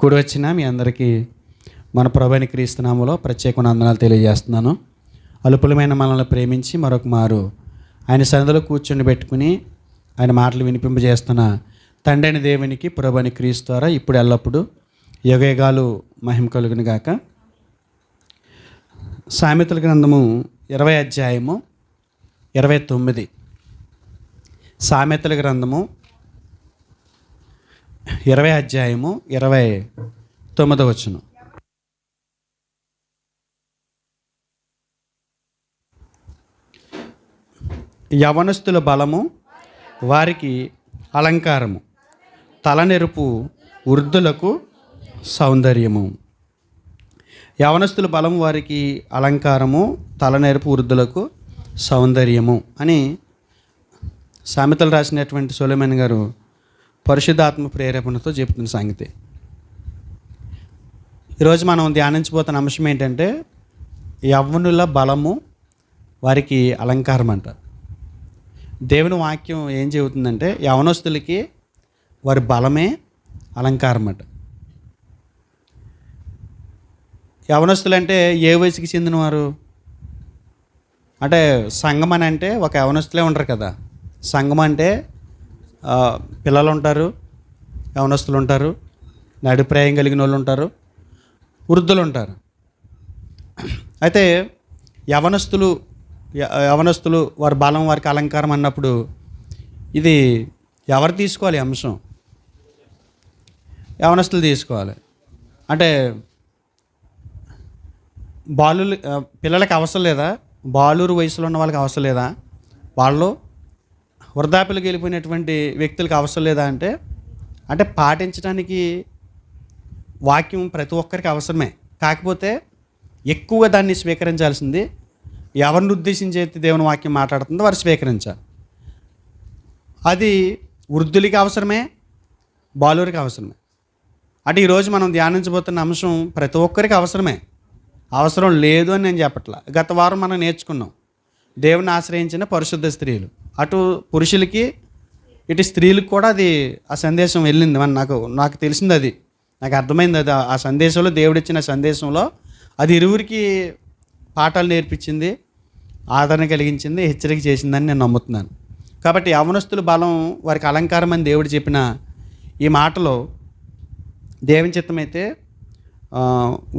కూడి వచ్చిన మీ అందరికీ మన ప్రభువైన క్రీస్తు నామములో ప్రత్యేక వందనాలు తెలియజేస్తున్నాను. అలుపులమైన మనల్ని ప్రేమించి మరొక మారు ఆయన సన్నిధిలో కూర్చొని పెట్టుకుని ఆయన మాటలు వినిపింపజేస్తున్న తండ్రి అయిన దేవునికి ప్రభువైన క్రీస్తు ద్వారా ఇప్పుడు ఎల్లప్పుడూ యుగయుగాలు మహిమ కలుగును గాక. సామెతల గ్రంథము 20 అధ్యాయము 29. సామెతల గ్రంథము 20 అధ్యాయము 29వ వచనం. యవనస్తుల బలము వారికి అలంకారము, తలనెరుపు వృద్ధులకు సౌందర్యము. యవనస్తుల బలము వారికి అలంకారము, తలనెరుపు వృద్ధులకు సౌందర్యము అని సామెతలు రాసినటువంటి సొలొమోను గారు పరిశుద్ధాత్మ ప్రేరేపణతో చెప్తున్న సంగతి. ఈరోజు మనం ధ్యానించబోతున్న అంశం ఏంటంటే యవ్వనుల బలము వారికి అలంకారం అంట. దేవుని వాక్యం ఏం చెబుతుందంటే యవనస్తులకి వారి బలమే అలంకారం అంట. యవనస్తులు అంటే ఏ వయసుకి చెందినవారు అంటే సంఘం అని అంటే ఒక యవనస్తులే ఉంటారు కదా. సంఘం అంటే పిల్లలు ఉంటారు, యవనస్తులు ఉంటారు, నడిప్రాయం కలిగిన వాళ్ళు ఉంటారు, వృద్ధులు ఉంటారు. అయితే యవనస్తులు వారి బలం వారికి అలంకారం అన్నప్పుడు ఇది ఎవరు తీసుకోవాలి? అంశం యవనస్తులు తీసుకోవాలి. అంటే పిల్లలకి అవసరం లేదా? బాలురు వయసులో ఉన్న వాళ్ళకి అవసరం లేదా? వాళ్ళు వృద్ధాప్యులకు వెళ్ళిపోయినటువంటి వ్యక్తులకు అవసరం లేదా అంటే పాటించడానికి వాక్యం ప్రతి ఒక్కరికి అవసరమే. కాకపోతే ఎక్కువగా దాన్ని స్వీకరించాల్సింది ఎవరిని ఉద్దేశించి అయితే దేవుని వాక్యం మాట్లాడుతుందో వారు స్వీకరించాలి. అది వృద్ధులకి అవసరమే, బాలురికి అవసరమే. అంటే ఈరోజు మనం ధ్యానించబోతున్న అంశం ప్రతి ఒక్కరికి అవసరమే. అవసరం లేదు అని నేను చెప్పట్లా. గత వారం మనం నేర్చుకున్నాం దేవుని ఆశ్రయించిన పరిశుద్ధ స్త్రీలు. అటు పురుషులకి ఇటు స్త్రీలకు కూడా అది ఆ సందేశం వెళ్ళింది. నాకు తెలిసింది, అది నాకు అర్థమైంది. అది ఆ సందేశంలో దేవుడిచ్చిన సందేశంలో అది ఇరువురికి పాఠాలు నేర్పించింది, ఆదరణ కలిగించింది, హెచ్చరిక చేసిందని నేను నమ్ముతున్నాను. కాబట్టి యవనస్తుల బలం వారికి అలంకారం అని దేవుడు చెప్పిన ఈ మాటలో దేవుని చిత్తమైతే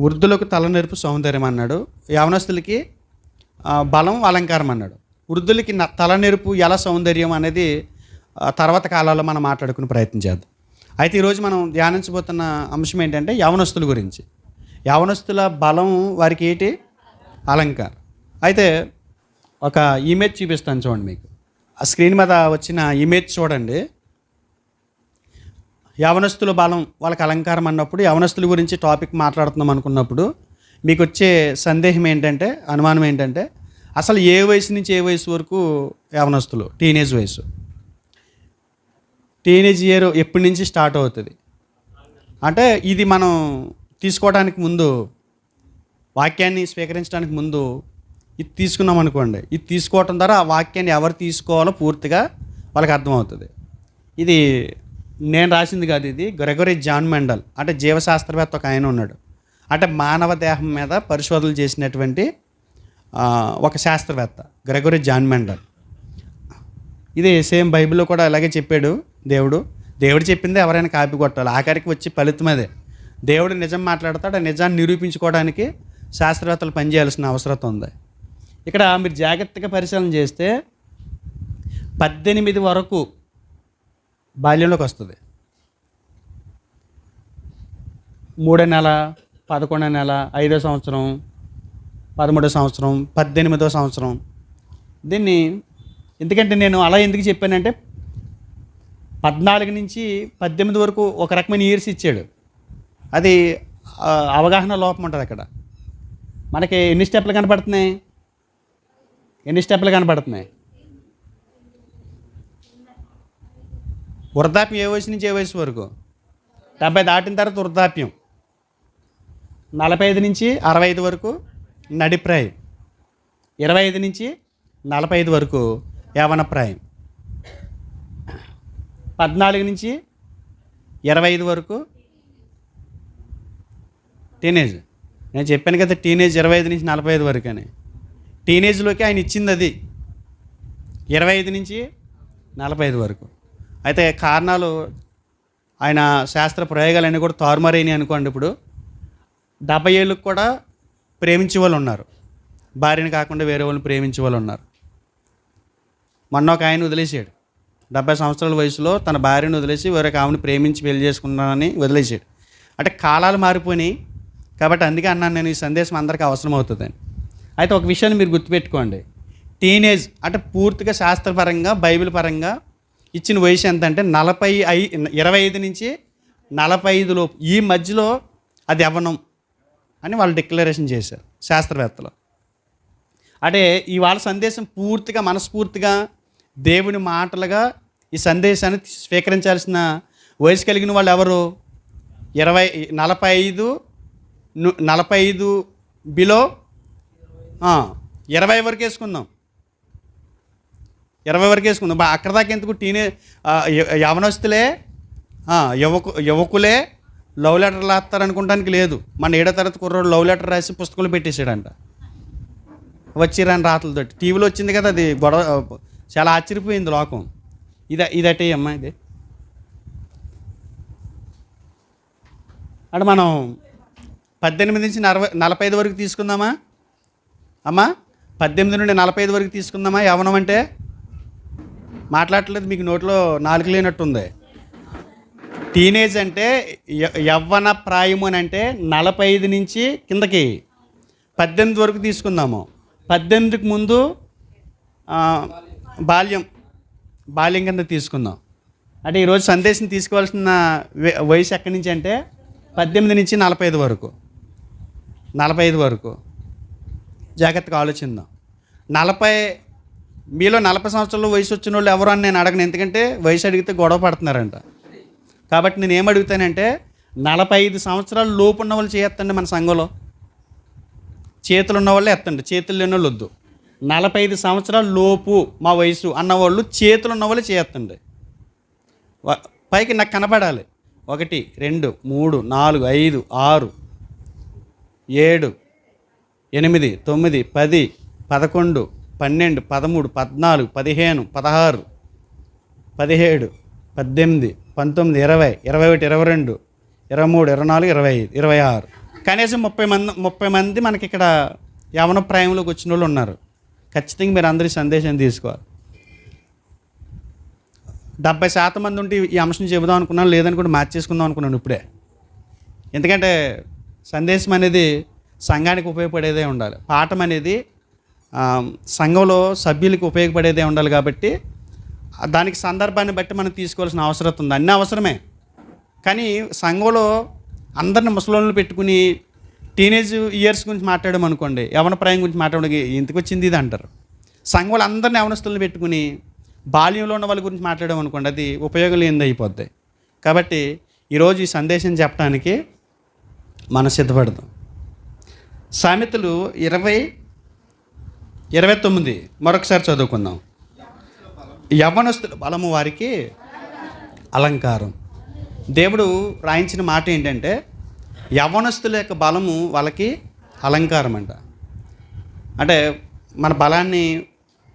వృద్ధులకు తలనెరుపు సౌందర్యం అన్నాడు, యవనస్తులకి బలం అలంకారం అన్నాడు. వృద్ధులకి తలనెరుపు ఎలా సౌందర్యం అనేది తర్వాత కాలాల్లో మనం మాట్లాడుకునే ప్రయత్నం చేద్దాం. అయితే ఈరోజు మనం ధ్యానించబోతున్న అంశం ఏంటంటే యవనస్తుల గురించి. యవనస్తుల బలం వారికి ఏంటి? అలంకారం. అయితే ఒక ఇమేజ్ చూపిస్తాను చూడండి. మీకు ఆ స్క్రీన్ మీద వచ్చిన ఇమేజ్ చూడండి. యవనస్తుల బలం వాళ్ళకి అలంకారం అన్నప్పుడు యవనస్తుల గురించి టాపిక్ మాట్లాడుతున్నాం అనుకున్నప్పుడు మీకు వచ్చే సందేహం ఏంటంటే, అనుమానం ఏంటంటే, అసలు ఏ వయసు నుంచి ఏ వయసు వరకు యవనస్తులు? టీనేజ్ వయసు. టీనేజ్ ఇయర్ ఎప్పటి నుంచి స్టార్ట్ అవుతుంది అంటే ఇది మనం తీసుకోవడానికి ముందు, వాక్యాన్ని స్వీకరించడానికి ముందు ఇది తీసుకున్నాం అనుకోండి. ఇది తీసుకోవటం ద్వారా ఆ వాక్యాన్ని ఎవరు తీసుకోవాలో పూర్తిగా వాళ్ళకి అర్థమవుతుంది. ఇది నేను రాసింది కాదు, ఇది గ్రెగరీ జాన్ మెండల్ అంటే జీవశాస్త్రవేత్త ఒక ఆయన ఉన్నాడు. అంటే మానవ దేహం మీద పరిశోధనలు చేసినటువంటి ఒక శాస్త్రవేత్త గ్రెగరీ జాన్ మెండల్. ఇది సేమ్ బైబిల్లో కూడా అలాగే చెప్పాడు. దేవుడు చెప్పింది ఎవరైనా కాపీ కొట్టాలి, ఆఖరికి వచ్చి ఫలితం అదే. దేవుడు నిజం మాట్లాడతాడు, ఆ నిజాన్ని నిరూపించుకోవడానికి శాస్త్రవేత్తలు పనిచేయాల్సిన అవసరం ఉంది. ఇక్కడ మీరు జాగ్రత్తగా పరిశీలన చేస్తే 18 వరకు బాల్యంలోకి వస్తుంది. 3వ నెల, 11వ నెల, 5వ సంవత్సరం, 13వ సంవత్సరం, 18వ సంవత్సరం. దీన్ని ఎందుకంటే నేను అలా ఎందుకు చెప్పానంటే 14 నుంచి 18 వరకు ఒక రకమైన ఇయర్స్ ఇచ్చాడు. అది అవగాహన లోపం ఉంటుంది. అక్కడ మనకి ఎన్ని స్టెప్లు కనపడుతున్నాయి? వృద్ధాప్యం ఏ వయసు నుంచి ఏ వయసు వరకు? 70 దాటిన తర్వాత వృద్ధాప్యం. 45 నుంచి 65 వరకు నడిప్రాయం. 25 నుంచి 45 వరకు యవనప్రాయం. 14 నుంచి 25 వరకు టీనేజ్. నేను చెప్పాను కదా, టీనేజ్ 25 నుంచి 45 వరకు అని. టీనేజ్లోకి ఆయన ఇచ్చింది అది 25 నుంచి 45 వరకు. అయితే కారణాలు, ఆయన శాస్త్ర ప్రయోగాలన్నీ కూడా తారుమారైనవి అనుకోండి. ఇప్పుడు 70 ఏళ్ళకి కూడా ప్రేమించే వాళ్ళు ఉన్నారు, భార్యని కాకుండా వేరే వాళ్ళని ప్రేమించే వాళ్ళు ఉన్నారు. మొన్న ఒక ఆయన వదిలేసాడు, 70 సంవత్సరాల వయసులో తన భార్యను వదిలేసి వేరొక ఆమెను ప్రేమించి పెళ్లి చేసుకున్నానని వదిలేసాడు. అంటే కాలాలు మారిపోయినాయి కాబట్టి అందుకే అన్నాను నేను, ఈ సందేశం అందరికీ అవసరం అవుతుందని. అయితే ఒక విషయాన్ని మీరు గుర్తుపెట్టుకోండి, టీనేజ్ అంటే పూర్తిగా శాస్త్రపరంగా బైబిల్ పరంగా ఇచ్చిన వయసు ఎంత అంటే 25 నుంచి 45 లోపు, ఈ మధ్యలో అది యవ్వనం అని వాళ్ళు డిక్లరేషన్ చేశారు శాస్త్రవేత్తలు. అంటే ఇవాళ సందేశం పూర్తిగా మనస్ఫూర్తిగా దేవుని మాటలుగా ఈ సందేశాన్ని స్వీకరించాల్సిన వయసు కలిగిన వాళ్ళు ఎవరు? 45 బిలో 20 వరకు వేసుకుందాం, 20 వరకు వేసుకుందాం. అక్కడ దాకా ఎందుకు? యవనస్తులే, యువకులే లవ్ లెటర్లు రాస్తారు అనుకోవడానికి లేదు. మన 7వ తరగతి కుర్రోడు లవ్ లెటర్ రాసి పుస్తకాలు పెట్టేశాడంట, వచ్చిరాని రాతలతోటి. టీవీలో వచ్చింది కదా, అది గొడవ, చాలా ఆశ్చర్యపోయింది లోకం. ఇదటే అమ్మా ఇది. అంటే మనం 18 నుంచి 45 వరకు తీసుకుందామా అమ్మా? 18 నుండి 45 వరకు తీసుకుందామా? యవ్వనం అంటే మాట్లాడట్లేదు, మీకు నోట్లో నాలుగు లేనట్టుంది. టీనేజ్ అంటే యవ్వన ప్రాయము అని అంటే 45 నుంచి కిందకి 18 వరకు తీసుకుందాము. 18కి ముందు బాల్యం కింద తీసుకుందాం. అంటే ఈరోజు సందేశం తీసుకోవాల్సిన వయసు ఎక్కడి నుంచి అంటే 18 నుంచి 45 వరకు. 45 వరకు జాగ్రత్తగా ఆలోచిద్దాం. మీలో 40 సంవత్సరాల వయసు వచ్చిన వాళ్ళు ఎవరు అని నేను అడగను, ఎందుకంటే వయసు అడిగితే గొడవ పడుతున్నారంట. కాబట్టి నేను ఏమడుగుతానంటే 45 సంవత్సరాల లోపు ఉన్న వాళ్ళు చేయొత్తండి. మన సంఘంలో చేతులు ఉన్న వాళ్ళే ఎత్తండి, చేతులు లేని వాళ్ళు వద్దు. 45 సంవత్సరాల లోపు మా వయసు అన్నవాళ్ళు చేతులు ఉన్న వాళ్ళు చేయొత్తండి. పైకి నాకు కనపడాలి. 1 2 3 4 5 6 7 8 9 10 11 12 13 14 15 16 17 18 19 20 21 22 23 24 25 26 కనీసం 30 మంది మనకి ఇక్కడ యవన ప్రాయంలోకి వచ్చిన వాళ్ళు ఉన్నారు. ఖచ్చితంగా మీరు అందరి సందేశం తీసుకోవాలి. 70% మంది ఉంటే ఈ అంశం చెబుదాం అనుకున్నాను, లేదని కూడా మార్చేసుకుందాం అనుకున్నాను ఇప్పుడే. ఎందుకంటే సందేశం అనేది సంఘానికి ఉపయోగపడేదే ఉండాలి, పాఠం అనేది సంఘంలో సభ్యులకి ఉపయోగపడేదే ఉండాలి. కాబట్టి దానికి సందర్భాన్ని బట్టి మనం తీసుకోవాల్సిన అవసరం ఉంది. అన్నీ అవసరమే, కానీ సంఘంలో అందరిని ముసలోళ్ళని పెట్టుకుని టీనేజ్ ఇయర్స్ గురించి మాట్లాడమనుకోండి, యవన ప్రాయం గురించి మాట్లాడడానికి ఇంతకు వచ్చింది ఇది అంటారు. సంఘంలో అందరిని యవనస్తులను పెట్టుకుని బాల్యంలో ఉన్న వాళ్ళ గురించి మాట్లాడామనుకోండి, అది ఉపయోగం లేనిది అయిపోద్ది. కాబట్టి ఈరోజు ఈ సందేశం చెప్పడానికి మనం సిద్ధపడదాం. సామెతలు 20:29 మరొకసారి చదువుకుందాం. యవ్వనస్తుల బలము వారికి అలంకారం. దేవుడు రాయించిన మాట ఏంటంటే యవ్వనస్తుల యొక్క బలము వాళ్ళకి అలంకారం అంట. అంటే మన బలాన్ని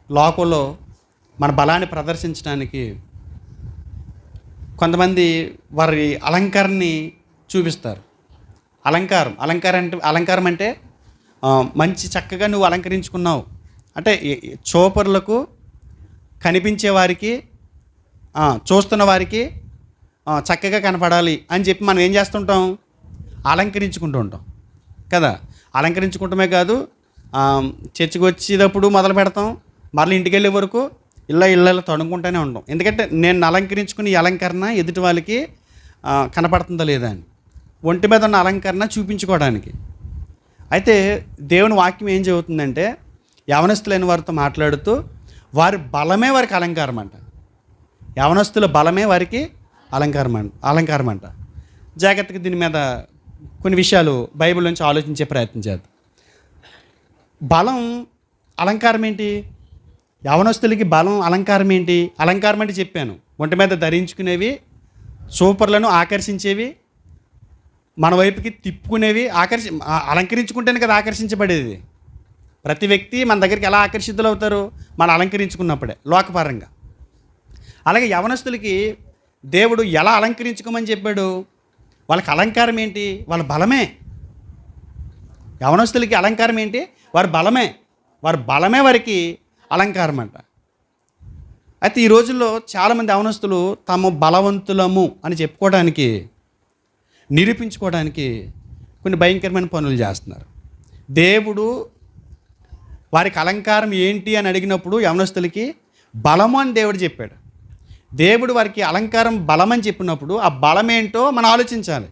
లోకంలో మన బలాన్ని ప్రదర్శించడానికి కొంతమంది వారి అలంకారాన్ని చూపిస్తారు. అలంకారం అంటే మంచి చక్కగా నువ్వు అలంకరించుకున్నావు అంటే చూపరులకు, కనిపించే వారికి, చూస్తున్న వారికి చక్కగా కనపడాలి అని చెప్పి మనం ఏం చేస్తుంటాం? అలంకరించుకుంటూ ఉంటాం కదా. అలంకరించుకుంటమే కాదు, చర్చికి వచ్చేటప్పుడు మొదలు పెడతాం, మళ్ళీ ఇంటికి వెళ్ళే వరకు ఇళ్ళ తడుముకుంటూనే ఉంటాం. ఎందుకంటే నేను అలంకరించుకుని ఈ అలంకరణ ఎదుటి వాళ్ళకి కనపడుతుందా లేదా అని, ఒంటి మీద ఉన్న అలంకరణ చూపించుకోవడానికి. అయితే దేవుని వాక్యం ఏం చెబుతుందంటే యవనస్తులైన వారితో మాట్లాడుతూ వారి బలమే వారికి అలంకారం అంట. యవనస్తుల బలమే వారికి అలంకారం అంట. జాగ్రత్తగా దీని మీద కొన్ని విషయాలు బైబిల్ నుంచి ఆలోచించే ప్రయత్నం చేద్దాం. బలం అలంకారం ఏంటి? యవనస్తులకి బలం అలంకారం ఏంటి? అలంకారం అంటే చెప్పాను, ఒంటి మీద ధరించుకునేవి, సూపర్లను ఆకర్షించేవి, మన వైపుకి తిప్పుకునేవి అలంకరించుకుంటేనే కదా ఆకర్షించబడేది. ప్రతి వ్యక్తి మన దగ్గరికి ఎలా ఆకర్షితులు అవుతారు? మనం అలంకరించుకున్నప్పుడే, లోకపరంగా. అలాగే యవనస్తులకి దేవుడు ఎలా అలంకరించుకోమని చెప్పాడు? వాళ్ళకి అలంకారం ఏంటి? వాళ్ళ బలమే. యవనస్తులకి అలంకారం ఏంటి? వారి బలమే. వారి బలమే వారికి అలంకారం అంట. అయితే ఈ రోజుల్లో చాలామంది యవనస్తులు తాము బలవంతులము అని చెప్పుకోవడానికి, నిరూపించుకోవడానికి కొన్ని భయంకరమైన పనులు చేస్తున్నారు. దేవుడు వారికి అలంకారం ఏంటి అని అడిగినప్పుడు యవనస్తులకి బలము అని దేవుడు చెప్పాడు. దేవుడు వారికి అలంకారం బలం అని చెప్పినప్పుడు ఆ బలం ఏంటో మనం ఆలోచించాలి.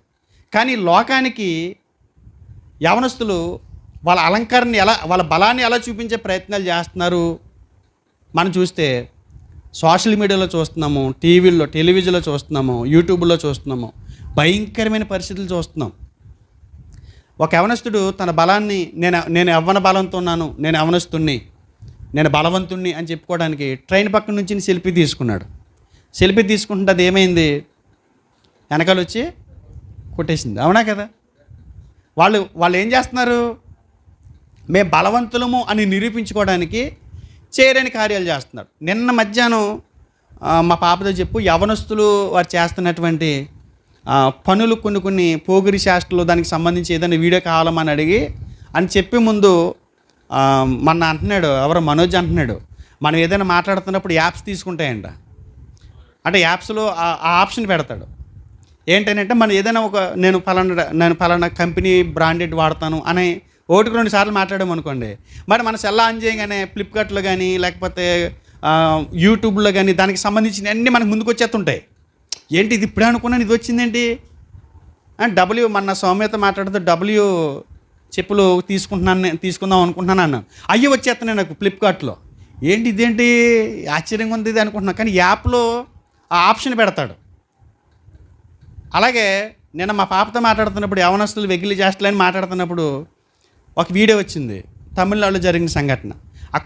కానీ లోకానికి యవనస్తులు వాళ్ళ అలంకారాన్ని వాళ్ళ బలాన్ని ఎలా చూపించే ప్రయత్నాలు చేస్తున్నారు మనం చూస్తే సోషల్ మీడియాలో చూస్తున్నాము, టెలివిజన్లో చూస్తున్నాము, యూట్యూబ్లో చూస్తున్నాము. భయంకరమైన పరిస్థితులు చూస్తున్నాం. ఒక యవనస్తుడు తన బలాన్ని నేను యవ్వన బలంతో ఉన్నాను, నేను యవనస్తుణ్ణి, నేను బలవంతుణ్ణి అని చెప్పుకోవడానికి ట్రైన్ పక్కన నుంచి సెల్ఫీ తీసుకున్నాడు. సెల్ఫీ తీసుకుంటుంటే అది ఏమైంది? వెనకాల వచ్చి కొట్టేసింది. అవునా కదా? వాళ్ళు ఏం చేస్తున్నారు? మేము బలవంతులము అని నిరూపించుకోవడానికి చేయలేని కార్యాలు చేస్తున్నారు. నిన్న మధ్యాహ్నం మా పాపతో చెప్పు, యవనస్తులు వారు చేస్తున్నటువంటి పనులు కొన్ని పోగిరి శాస్త్రాలు దానికి సంబంధించి ఏదైనా వీడియో కావాలమని అడిగి అని చెప్పే ముందు మొన్న అంటున్నాడు, ఎవరో మనోజ్ అంటున్నాడు, మనం ఏదైనా మాట్లాడుతున్నప్పుడు యాప్స్ తీసుకుంటాయంట. అంటే యాప్స్లో ఆ ఆప్షన్ పెడతాడు. ఏంటంటే మనం ఏదైనా నేను ఫలానా కంపెనీ బ్రాండెడ్ వాడతాను అని 1-2 సార్లు మాట్లాడామనుకోండి, మరి మన సెల్ ఆన్ చేయగానే ఫ్లిప్కార్ట్లో కానీ లేకపోతే యూట్యూబ్లో కానీ దానికి సంబంధించిన అన్నీ మనకు ముందుకు వచ్చేస్తుంటాయి. ఏంటి ఇది ఇప్పుడే అనుకున్నాను, ఇది వచ్చిందేంటి? మన సౌమ్యత మాట్లాడుతూ చెప్పులు తీసుకుందాం అనుకుంటున్నాను అన్నాను. అయ్యో వచ్చేస్తున్నాయి నాకు ఫ్లిప్కార్ట్లో. ఇదేంటి ఆశ్చర్యంగా ఉంది ఇది అనుకుంటున్నాను. కానీ యాప్లో ఆ ఆప్షన్ పెడతాడు. అలాగే నేను మా పాపతో మాట్లాడుతున్నప్పుడు యవనస్తులు వెగిలి చేష్టలని మాట్లాడుతున్నప్పుడు ఒక వీడియో వచ్చింది, తమిళనాడులో జరిగిన సంఘటన. ఒక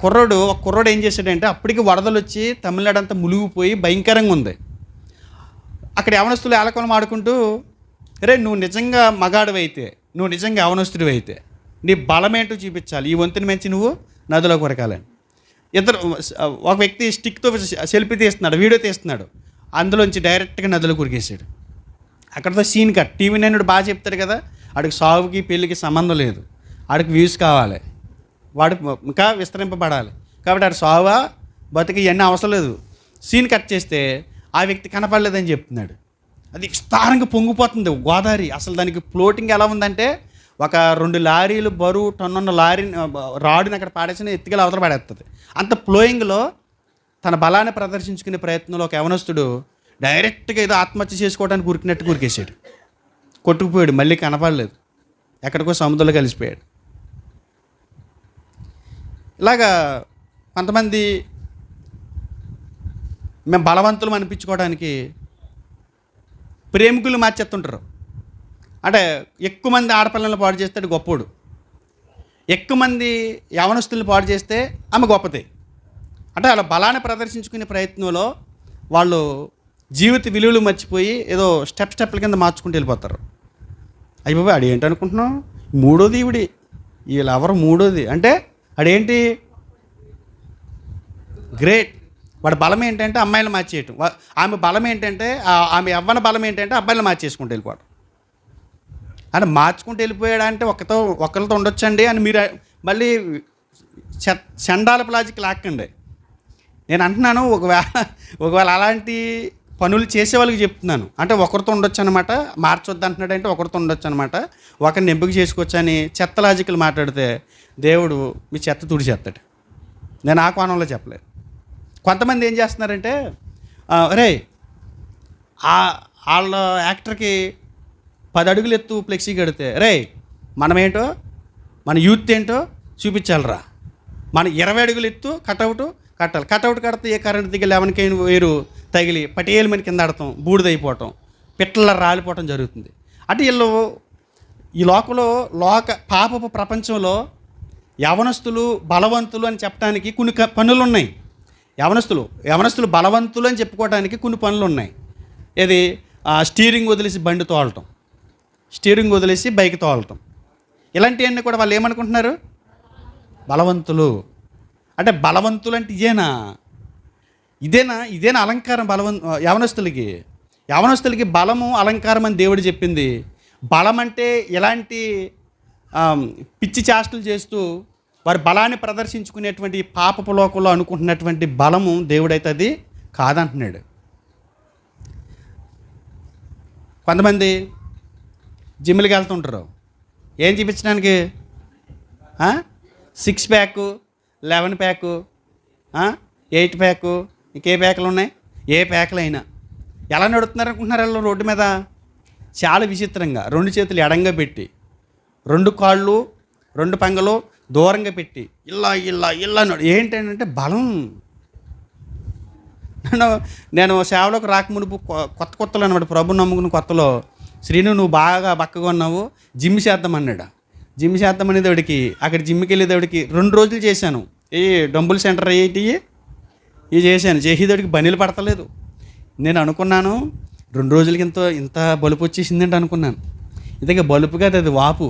కుర్రోడు ఏం చేశాడంటే, అప్పటికి వరదలు వచ్చి తమిళనాడు అంతా మునిగిపోయి భయంకరంగా ఉంది. అక్కడ యవనస్తులు ఏలకొలం ఆడుకుంటూ, రే నువ్వు నిజంగా మగాడివైతే, నువ్వు నిజంగా యవనస్తుడివి అయితే నీ బలమేంటో చూపించాలి, ఈ వంతుని మంచి నువ్వు నదిలో కొరకాలని. ఒక వ్యక్తి స్టిక్తో సెల్ఫీ తీస్తున్నాడు, వీడియో తీస్తున్నాడు, అందులోంచి డైరెక్ట్గా నదిలో కురికేసాడు. అక్కడితో సీన్ కట్. టీవీ నైన్ బాగా చెప్తాడు కదా, ఆడికి సాగుకి పెళ్ళికి సంబంధం లేదు, ఆడికి వ్యూస్ కావాలి, వాడు ఇంకా విస్తరింపబడాలి, కాబట్టి ఆడు సావా బతికి ఇవన్నీ అవసరం లేదు. సీన్ కట్ చేస్తే ఆ వ్యక్తి కనపడలేదని చెప్తున్నాడు. అది విస్తారంగా పొంగిపోతుంది గోదావరి. అసలు దానికి ఫ్లోటింగ్ ఎలా ఉందంటే, ఒక 2 లారీలు బరువు టన్నున్న రాడుని అక్కడ పాడేసిన ఎత్తుకెళ్ళి అవతల పాడేస్తుంది. అంత ఫ్లోయింగ్లో తన బలాన్ని ప్రదర్శించుకునే ప్రయత్నంలో ఒక యవనస్తుడు డైరెక్ట్గా ఏదో ఆత్మహత్య చేసుకోవడానికి ఉరికినట్టు ఉరికేసాడు. కొట్టుకుపోయాడు, మళ్ళీ కనపడలేదు, ఎక్కడికో సముద్రంలో కలిసిపోయాడు. ఇలాగా కొంతమంది మేము బలవంతులు అనిపించుకోవడానికి ప్రేమికులు మార్చేస్తుంటారు. అంటే ఎక్కువ మంది ఆడపిల్లలను పాడు చేస్తాడు గొప్పోడు, ఎక్కువ మంది యవనస్తుల్ని పాడు చేస్తే ఆమె గొప్పది. అంటే అలా బలాన్ని ప్రదర్శించుకునే ప్రయత్నంలో వాళ్ళు జీవిత విలువలు మర్చిపోయి ఏదో స్టెప్ల కింద మార్చుకుంటూ వెళ్ళిపోతారు. అయ్యబాబు ఆడు ఏంటనుకుంటున్నావు, మూడోది ఈవిడి, వీళ్ళు ఎవరు మూడోది అంటే ఆడేంటి గ్రేట్. వాడి బలం ఏంటంటే అమ్మాయిలు మార్చేయటం, ఆమె బలం ఏంటంటే ఆమె యవ్వన బలం ఏంటంటే అబ్బాయిలు మార్చేసుకుంటూ వెళ్ళిపోవడం. అని మార్చుకుంటూ వెళ్ళిపోయాడు అంటే ఒకరితో ఉండొచ్చండి అని మీరు మళ్ళీ చండాలపు లాజిక్ లాక్కండి. నేను అంటున్నాను, ఒకవేళ అలాంటి పనులు చేసే వాళ్ళకి చెప్తున్నాను. అంటే ఒకరితో ఉండొచ్చు అనమాట, మార్చొద్దు అంటున్నాడు అంటే ఒకరితో ఉండొచ్చు అనమాట, ఒకరిని ఎంపిక చేసుకోవచ్చు అని చెత్త లాజికల్ మాట్లాడితే దేవుడు మీ చెత్త తుడిచేస్తాడు. నేను ఆ కోణంలో చెప్పలేదు. కొంతమంది ఏం చేస్తున్నారంటే, రే వాళ్ళ యాక్టర్కి 10 అడుగులు ఎత్తు ఫ్లెక్సీ కడితే, రే మనమేంటో మన యూత్ ఏంటో చూపించాలిరా, మన 20 అడుగులు ఎత్తు కట్అవుట్ కడితే ఏ కరెంట్ దిగి 11 కేన్ వేరు తగిలి పటేలు మన కింద ఆడతాం, బూడిదైపోవటం, పిట్టల రాలిపోవటం జరుగుతుంది. అంటే వీళ్ళు ఈ పాపపు ప్రపంచంలో యవనస్తులు బలవంతులు అని చెప్పడానికి కొన్ని పనులు ఉన్నాయి. యవనస్తులు బలవంతులు అని చెప్పుకోవడానికి కొన్ని పనులు ఉన్నాయి. ఇది స్టీరింగ్ వదిలేసి బండి తోలటం, స్టీరింగ్ వదిలేసి బైక్ తోలటం, ఇలాంటివన్నీ కూడా వాళ్ళు ఏమనుకుంటున్నారు? బలవంతులు. అంటే బలవంతులు అంటే ఇదేనా అలంకారం యవనస్తులకి బలము అలంకారం అని దేవుడు చెప్పింది. బలం అంటే ఎలాంటి పిచ్చి చేష్టలు చేస్తూ వారి బలాన్ని ప్రదర్శించుకునేటువంటి పాపపు లోకంలో అనుకుంటున్నటువంటి బలము దేవుడైతే అది కాదంటున్నాడు. కొంతమంది జిమ్లకి వెళ్తుంటారు, ఏం చూపించడానికి? 6 ప్యాకు, 11 ప్యాకు, 8 ప్యాకు, ఇంకే ప్యాకులు ఉన్నాయి, ఏ ప్యాకులు అయినా ఎలా నడుస్తున్నారు అనుకుంటున్నారు వాళ్ళు రోడ్డు మీద? చాలా విచిత్రంగా 2 చేతులు ఎడంగా పెట్టి, 2 కాళ్ళు 2 పంగలు దూరంగా పెట్టి ఇలా ఏంటంటే బలం. నేను సేవలోకి రాకమునుపు కొత్తలో అనమాట, ప్రభు నమ్ముకున్న కొత్తలో, శ్రీను నువ్వు బాగా బక్కగా ఉన్నావు, జిమ్ చేద్దామన్నాడు. జిమ్ చేద్దామనేదేవుడికి అక్కడ జిమ్కి వెళ్ళేదేవుడికి 2 రోజులు చేశాను. డంబుల్ సెంటర్ ఇవి చేశాను. చేసేదేవుడికి బనీలు పడతలేదు. నేను అనుకున్నాను 2 రోజులకి ఇంత బలుపు వచ్చేసిందంటే అనుకున్నాను. ఇంతగా బలుపు కాదు, అది వాపు.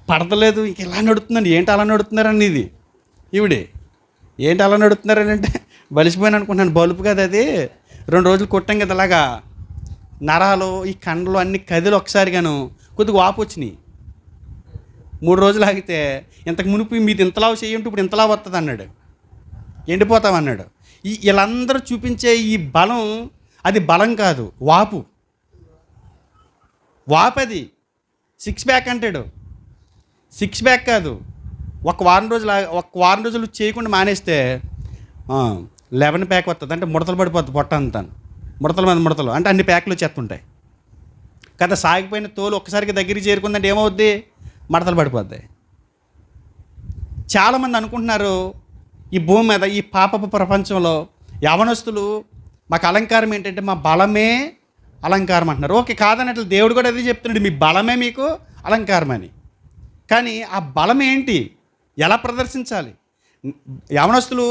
పడతలేదు. ఇంక ఇలా నడుతుందండి. ఏంటి అలా నడుతున్నారని ఇది ఈవిడే ఏంటి అలా నడుతున్నారని అంటే బలిసిపోయాను అనుకుంటున్నాను. బలుపు కాదు అది. 2 రోజులు కొట్టాం కదా అలాగా, నరాలు ఈ కండలు అన్ని కదిలి ఒకసారిగాను కొద్దిగా వాపు వచ్చినాయి. 3 రోజులు ఆగితే ఇంతకు మునుపు మీది ఇంతలా చేయండి, ఇప్పుడు ఇంతలా వస్తుంది అన్నాడు. ఎండిపోతామన్నాడు. వీళ్ళందరూ చూపించే ఈ బలం అది బలం కాదు, వాపు. అది 6 ప్యాక్ అంటాడు. 6 ప్యాక్ కాదు. ఒక వారం రోజులు చేయకుండా మానేస్తే 11 ప్యాక్ వస్తుంది. అంటే ముడతలు పడిపోతుంది పొట్ట అంతా, ముడతల మీద ముడతలు. అంటే అన్ని ప్యాకులు వచ్చేస్తుంటాయి కదా. సాగిపోయిన తోలు ఒక్కసారికి దగ్గరికి చేరుకుందంటే ఏమవుద్ది? మడతలు పడిపోద్ది. చాలామంది అనుకుంటున్నారు ఈ భూమి మీద, ఈ పాపపు ప్రపంచంలో యవనస్తులు మాకు అలంకారం ఏంటంటే మా బలమే అలంకారం అంటున్నారు. ఓకే, కాదన్నట్లు దేవుడు కూడా అదే చెప్తున్నాడు, మీ బలమే మీకు అలంకారం అని. కానీ ఆ బలం ఏంటి, ఎలా ప్రదర్శించాలి? యవనస్తులు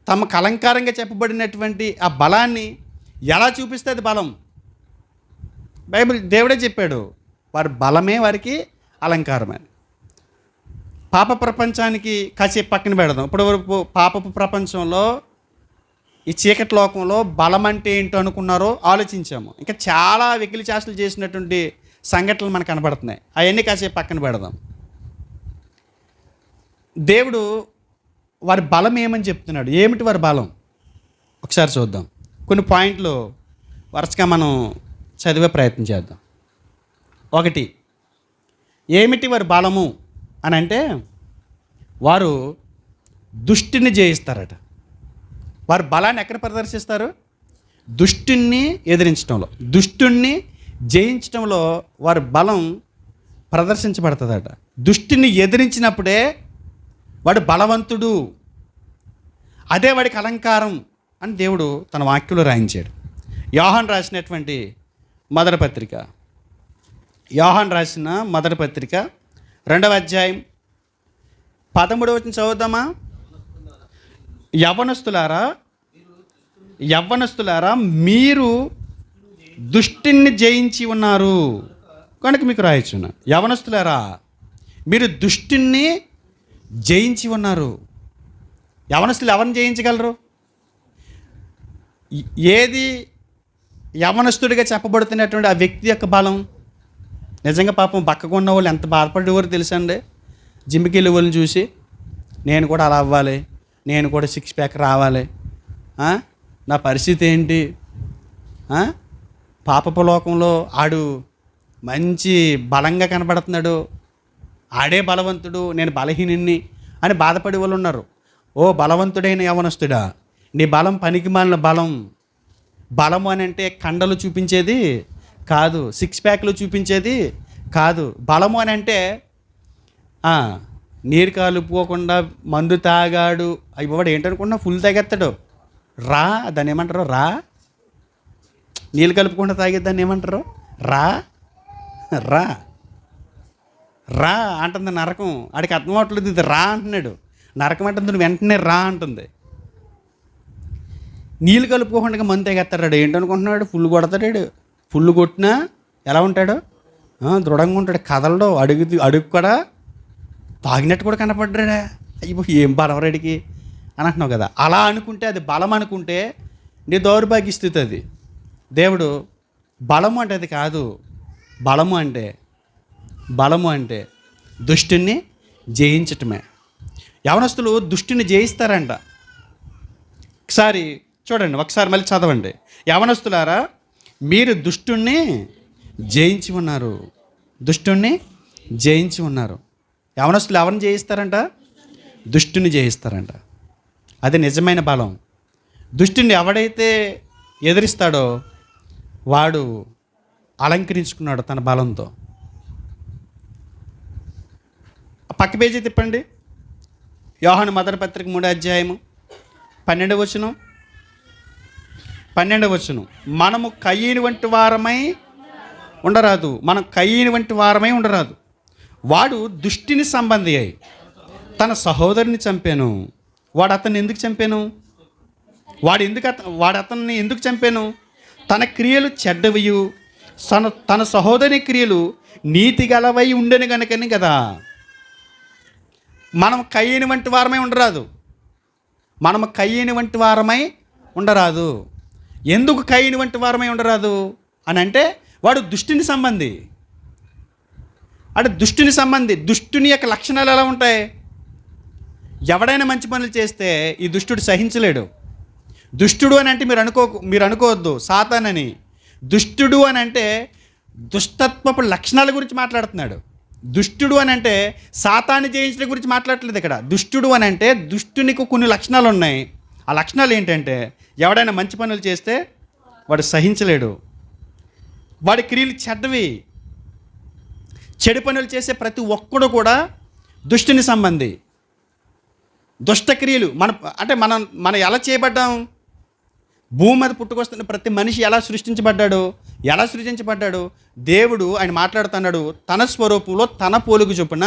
తమకు అలంకారంగా చెప్పబడినటువంటి ఆ బలాన్ని ఎలా చూపిస్తే అది బలం? బైబిల్ దేవుడే చెప్పాడు, వారి బలమే వారికి అలంకారం అని. పాప ప్రపంచానికి కాసేపు పక్కన పెడదాం. ఇప్పుడు పాపపు ప్రపంచంలో, ఈ చీకటి లోకంలో బలం అంటే ఏంటో అనుకున్నారో ఆలోచించాము. ఇంకా చాలా వెకిలి చేష్టలు చేసినటువంటి సంఘటనలు మనకు కనబడుతున్నాయి. అవన్నీ కాసేపు పక్కన పెడదాం. దేవుడు వారి బలం ఏమని చెప్తున్నాడు, ఏమిటి వారి బలం ఒకసారి చూద్దాం. కొన్ని పాయింట్లు వరుసగా మనం చదివే ప్రయత్నం చేద్దాం. 1, ఏమిటి వారి బలము అని అంటే, వారు దుష్టిని జయిస్తారట. వారి బలాన్ని ఎక్కడ ప్రదర్శిస్తారు? దుష్టుణ్ణి ఎదిరించడంలో, దుష్టుణ్ణి జయించడంలో వారి బలం ప్రదర్శించబడుతుందట. దుష్టిని ఎదిరించినప్పుడే వాడు బలవంతుడు, అదే వాడికి అలంకారం అని దేవుడు తన వాక్యంలో రాయించాడు. యోహాను రాసినటువంటి మొదటి పత్రిక, యోహాను రాసిన మొదటి పత్రిక 2వ అధ్యాయం 13వ వచనం చదువుదామా? యవ్వనస్తులారా మీరు దుష్టిని జయించి ఉన్నారు కనుక మీకు రాయొచ్చున్నా. యవ్వనస్తులారా మీరు దుష్టిని జయించి ఉన్నారు. యవ్వనస్తులు ఎవరిని జయించగలరు? ఏది యవ్వనస్తుడిగా చెప్పబడుతున్నటువంటి ఆ వ్యక్తి యొక్క బలం? నిజంగా పాపం బక్కగా ఉన్న వాళ్ళు ఎంత బాధపడేవారు తెలుసండి. జిమ్కి వెళ్ళే వాళ్ళని చూసి నేను కూడా అలా అవ్వాలి, నేను కూడా 6 ప్యాక్ రావాలి, నా పరిస్థితి ఏంటి? పాపపు లోకంలో ఆడు మంచి బలంగా కనబడుతున్నాడు, ఆడే బలవంతుడు, నేను బలహీనుణ్ణి అని బాధపడే వాళ్ళు ఉన్నారు. ఓ బలవంతుడైన యవనస్తుడా, నీ బలం పనికి మాలిన బలము అని అంటే కండలు చూపించేది కాదు, 6 ప్యాక్లు చూపించేది కాదు. బలము అని అంటే నీరు కలుపుకోకుండా మందు తాగాడు అయిపోవాడు ఏంటనుకున్నా ఫుల్ తాగేస్తాడు. దాన్ని ఏమంటారు? నీళ్ళు కలుపుకుండా తాగేదాన్ని ఏమంటారు? రా అంటుంది నరకం. ఆడికి అర్థం అవట్లేదు, ఇది రా అంటున్నాడు. నరకం అంటుంది, నువ్వు వెంటనే రా అంటుంది. నీళ్ళు కలుపుకోకుండా మందు తాగేస్తాడు. ఏంటనుకుంటున్నాడు? ఫుల్ కొడతాడు. ఫుల్ కొట్టినా ఎలా ఉంటాడు? దృఢంగా ఉంటాడు, కదలడు, అడుగు కూడా తాగినట్టు కూడా కనపడ్డాడా. అయ్యో ఏం బలం రెడికి అని అంటున్నావు కదా. అలా అనుకుంటే అది బలం అనుకుంటే నీ దౌర్భాగ్య స్థితి అది. దేవుడు బలము అంటే అది కాదు. బలము అంటే దుష్టుని జయించటమే. యవనస్తులు దుష్టుని జయిస్తారంట. ఒకసారి చూడండి, ఒకసారి మళ్ళీ చదవండి. యవనస్తులారా, మీరు దుష్టుణ్ణి జయించి ఉన్నారు. దుష్టుణ్ణి జయించి ఉన్నారు. యవనస్తులు ఎవరిని జయిస్తారంట? దుష్టుని జయిస్తారంట. అది నిజమైన బలం. దుష్టుని ఎవడైతే ఎదిరిస్తాడో వాడు అలంకరించుకున్నాడు తన బలంతో. పక్క పేజీ తిప్పండి. యోహాను మొదటి పత్రిక 3వ అధ్యాయము 12వ వచనం. మనము కయీను వంటి వారమై ఉండరాదు. వాడు దుష్టిని సంబంధి అయి తన సహోదరుని చంపాను. వాడు అతన్ని ఎందుకు చంపాను? వాడు అతన్ని ఎందుకు చంపాను? తన క్రియలు చెడ్డవియు తన సహోదరి క్రియలు నీతి గలవై ఉండని గనుకని కదా. మనం కయ్యని వంటి వారమై ఉండరాదు. ఎందుకు కయ్యని వంటి వారమై ఉండరాదు అని అంటే, వాడు దుష్టుని సంబంధి. దుష్టుని యొక్క లక్షణాలు ఎలా ఉంటాయి? ఎవడైనా మంచి పనులు చేస్తే ఈ దుష్టుడు సహించలేడు. దుష్టుడు అని అంటే మీరు అనుకోవద్దు సాతానని. దుష్టుడు అని అంటే దుష్టత్వపు లక్షణాల గురించి మాట్లాడుతున్నాడు. దుష్టుడు అని అంటే సాతాన్ని జయించడం గురించి మాట్లాడట్లేదు ఇక్కడ. దుష్టుడు అని అంటే దుష్టునికి కొన్ని లక్షణాలు ఉన్నాయి. ఆ లక్షణాలు ఏంటంటే, ఎవడైనా మంచి పనులు చేస్తే వాడు సహించలేడు. వాడి క్రియలు చెడ్డవి. చెడు పనులు చేసే ప్రతి ఒక్కడు కూడా దుష్టుని సంబంధి. దుష్టక్రియలు మనం ఎలా చేయబడ్డాం? భూమి మీద పుట్టుకొస్తున్న ప్రతి మనిషి ఎలా సృష్టించబడ్డాడు? దేవుడు ఆయన మాట్లాడుతున్నాడు, తన స్వరూపంలో తన పోలుగు చొప్పున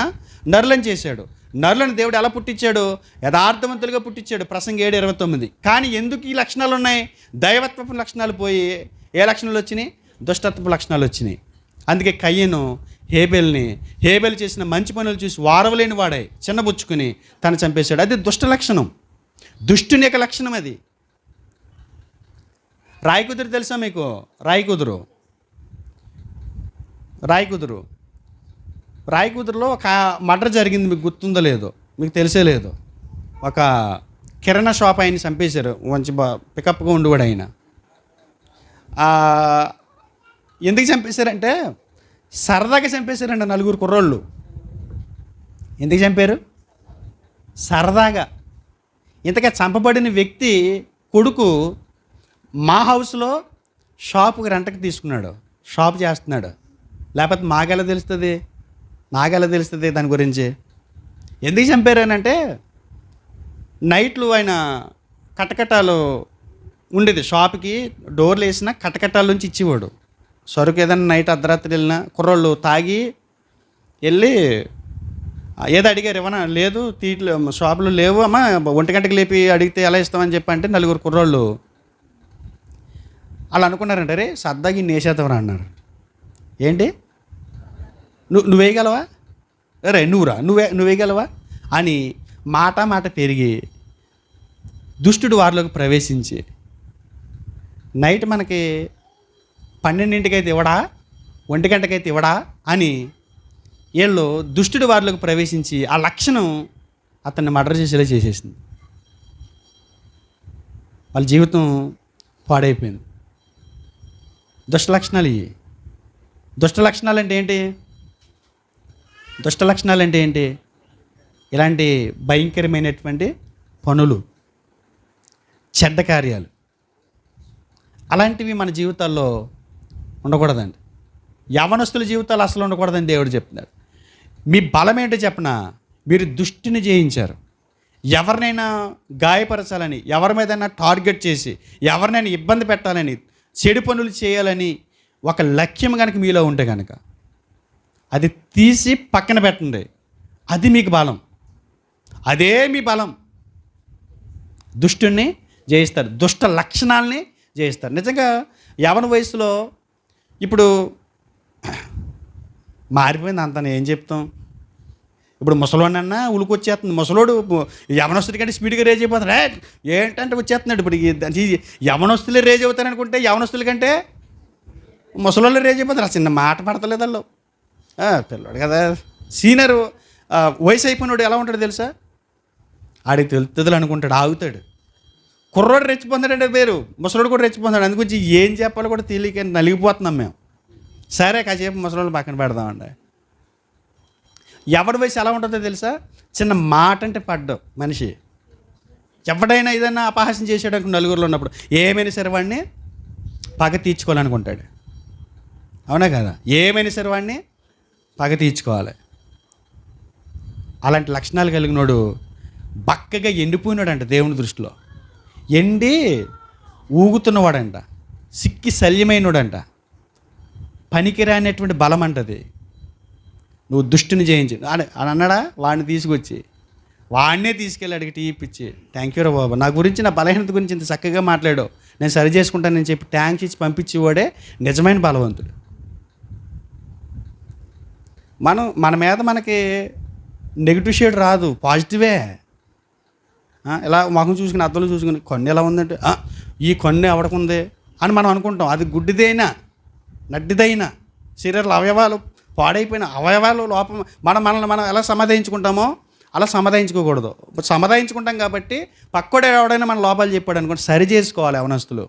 నరులను చేశాడు. నరులను దేవుడు ఎలా పుట్టించాడు? యథార్థవంతులుగా పుట్టించాడు. ప్రసంగి 7:29. కానీ ఎందుకు ఈ లక్షణాలు ఉన్నాయి? దైవత్వపు లక్షణాలు పోయి ఏ లక్షణాలు వచ్చినాయి? దుష్టత్వపు లక్షణాలు వచ్చినాయి. అందుకే కయ్యను హేబెల్ చేసిన మంచి పనులు చూసి వారవలేని వాడై చిన్నబుచ్చుకుని తను చంపేశాడు. అది దుష్ట లక్షణం, దుష్టుని యొక్క లక్షణం అది. రాయికుదురు తెలుసా మీకు? రాయికుదురులో ఒక మర్డర్ జరిగింది. మీకు గుర్తుందో లేదో, మీకు తెలిసే లేదు. ఒక కిరాణా షాప్ ఆయన చంపేశారు. మంచి పికప్గా ఉండేవాడు ఆయన. ఎందుకు చంపేశారంటే సరదాగా చంపేశారండి. 4 కుర్రోళ్ళు. ఎందుకు చంపారు? సరదాగా. ఇంతగా చంపబడిన వ్యక్తి కొడుకు మా హౌస్లో షాపుకి రెంట్కి తీసుకున్నాడు, షాప్ చేస్తున్నాడు. లేకపోతే నాకెలా తెలుస్తుంది దాని గురించి? ఎందుకు చంపారనంటే, నైట్లు ఆయన కటకటాలు ఉండేది. షాప్కి డోర్లు వేసిన కటకటాల నుంచి ఇచ్చేవాడు. సరుకు ఏదైనా నైట్ అర్ధరాత్రి వెళ్ళినా కుర్రోళ్ళు తాగి వెళ్ళి ఏదో అడిగారు, ఇవ్వనా? లేదు, షాపులో లేవు అమ్మా, 1 గంటకి లేపి అడిగితే ఎలా ఇస్తామని చెప్పి అంటే 4 కుర్రోళ్ళు అలా అనుకున్నారంటే, రే సరదాకి నేసేతవరా అన్నారు. ఏంటి నువ్వేయగలవా? రే నువ్వేయగలవా అని మాట పెరిగి దుష్టుడు వారిలోకి ప్రవేశించి నైట్ మనకి 12ంటికైతే ఇవ్వడా, 1 గంటకైతే ఇవ్వడా అని వీళ్ళు దుష్టుడు వారిలోకి ప్రవేశించి ఆ లక్షణం అతన్ని మర్డర్ చేసేలా చేసేసింది. వాళ్ళ జీవితం పాడైపోయింది. దుష్ట లక్షణాలు అంటే ఏంటి? ఇలాంటి భయంకరమైనటువంటి పనులు, చెడ్డ కార్యాలు, అలాంటివి మన జీవితాల్లో ఉండకూడదండి. యవనస్తుల జీవితాలు అసలు ఉండకూడదని దేవుడు చెప్తున్నాడు. మీ బలం ఏంటో చెప్పనా? మీరు దుష్టిని జయించారు. ఎవరినైనా గాయపరచాలని, ఎవరి మీదైనా టార్గెట్ చేసి, ఎవరినైనా ఇబ్బంది పెట్టాలని, చెడు పనులు చేయాలని ఒక లక్ష్యం కనుక మీలో ఉంటే కనుక అది తీసి పక్కన పెట్టండి. అది మీకు బలం. అదే మీ బలం. దుష్టుణ్ణి జయిస్తారు, దుష్ట లక్షణాలని జయిస్తారు. నిజంగా యవన వయసులో ఇప్పుడు మారిపోయింది అంతా, ఏం చెప్తాం. ఇప్పుడు ముసలోడన్నా ఉలికొచ్చేస్తుంది. ముసలోడు యవనస్తుడి కంటే స్పీడ్గా రేజ్ అయిపోతాడు. ఏంటంటే వచ్చేస్తున్నాడు. ఇప్పుడు యవనస్తులే రేజ్ అవుతారనుకుంటే యవనస్తుల కంటే ముసలోళ్ళు రేజ్ అయిపోతారు. చిన్న మాట పడతలేదు వాళ్ళు. పిల్లవాడు కదా, సీనియర్ వయసు అయిపోయినాడు ఎలా ఉంటాడు తెలుసా? ఆడికి తెలుస్తుంది అనుకుంటాడు, ఆగుతాడు. కుర్రోడు రెచ్చిపోతాడంటే పేరు, ముసలోడు కూడా రెచ్చిపోతాడు. అందుగురించి ఏం చెప్పాలో కూడా తెలియక నలిగిపోతున్నాం మేము. సరే కాసేపు ముసలోళ్ళు పక్కన పెడదామండి. ఎవడి వయసు ఎలా ఉంటుందో తెలుసా? చిన్న మాట అంటే పడ్డం మనిషి. ఎవడైనా ఏదైనా అపహాస్యం చేసాడు నలుగురిలో ఉన్నప్పుడు ఏమైనా సరే వాడిని పగ తీర్చుకోవాలనుకుంటాడు. అవునా కదా? ఏమైనా సరే వాడిని పగ తీర్చుకోవాలి. అలాంటి లక్షణాలు కలిగినోడు బక్కగా ఎండిపోయినాడంట దేవుని దృష్టిలో. ఎండి ఊగుతున్నవాడంట, సిక్కి శల్యమైనోడంట, పనికిరానటువంటి బలం అంటది. నువ్వు దుష్టుని జయించు అని అన్నాడా? వాడిని తీసుకొచ్చి వాడినే తీసుకెళ్ళాడికి టీ ఇప్పించి, థ్యాంక్ యూ రా బాబా, నా గురించి నా బలహీనత గురించి ఇంత చక్కగా మాట్లాడావు, నేను సరి చేసుకుంటానని చెప్పి ట్యాంక్స్ ఇచ్చి పంపించేవాడే నిజమైన బలవంతుడు. మన మీద మనకి నెగిటివ్ షేడ్ రాదు, పాజిటివే. ఇలా మొహం చూసుకుని అద్దంలో చూసుకుని కొన్ని ఎలా ఉందంటే ఈ కొన్ని ఎవడకుంది అని మనం అనుకుంటాం. అది గుడ్డిదైనా నడ్డిదైనా శరీరాల అవయవాలు పాడైపోయిన అవయవాలు లోపం మనల్ని మనం ఎలా సమాధానించుకుంటామో అలా సమాధానించుకోకూడదు. సమాధానించుకుంటాం కాబట్టి పక్కోడే ఎవడైనా మన లోపాలు చెప్పాడు అనుకోండి, సరి చేసుకోవాలి. యవనస్తులు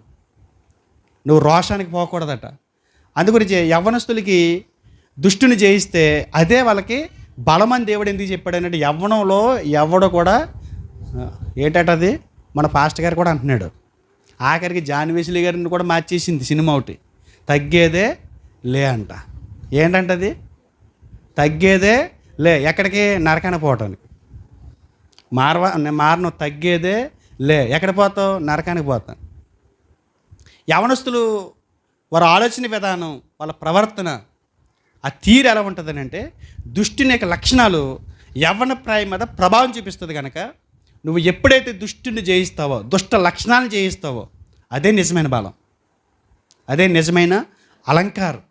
నువ్వు రోషానికి పోకూడదట. అందుగురించి యవ్వనస్తులకి దుష్టుని జయిస్తే అదే వాళ్ళకి బలమని దేవుడు ఎందుకు చెప్పాడు అంటే, యవ్వనంలో ఎవడో కూడా ఏంటది మన పాస్టర్ గారు కూడా అంటున్నాడు. ఆఖరికి జాన్ వెస్లీ గారిని కూడా మార్చేసింది సినిమా ఒకటి, తగ్గేదే లే అంట. ఏంటంటది? తగ్గేదే లే. ఎక్కడికి? నరకానికి పోవటానికి. మారను, తగ్గేదే లే. ఎక్కడ పోతావు? నరకానికి పోతాను. యవనస్తులు వారి ఆలోచన విధానం, వాళ్ళ ప్రవర్తన, ఆ తీరు ఎలా ఉంటుందని అంటే, దుష్టుని యొక్క లక్షణాలు యవ్వన ప్రాయం మీద ప్రభావం చూపిస్తుంది. కనుక నువ్వు ఎప్పుడైతే దుష్టుని జయిస్తావో, దుష్ట లక్షణాలను జయిస్తావో, అదే నిజమైన బలం, అదే నిజమైన అలంకారం.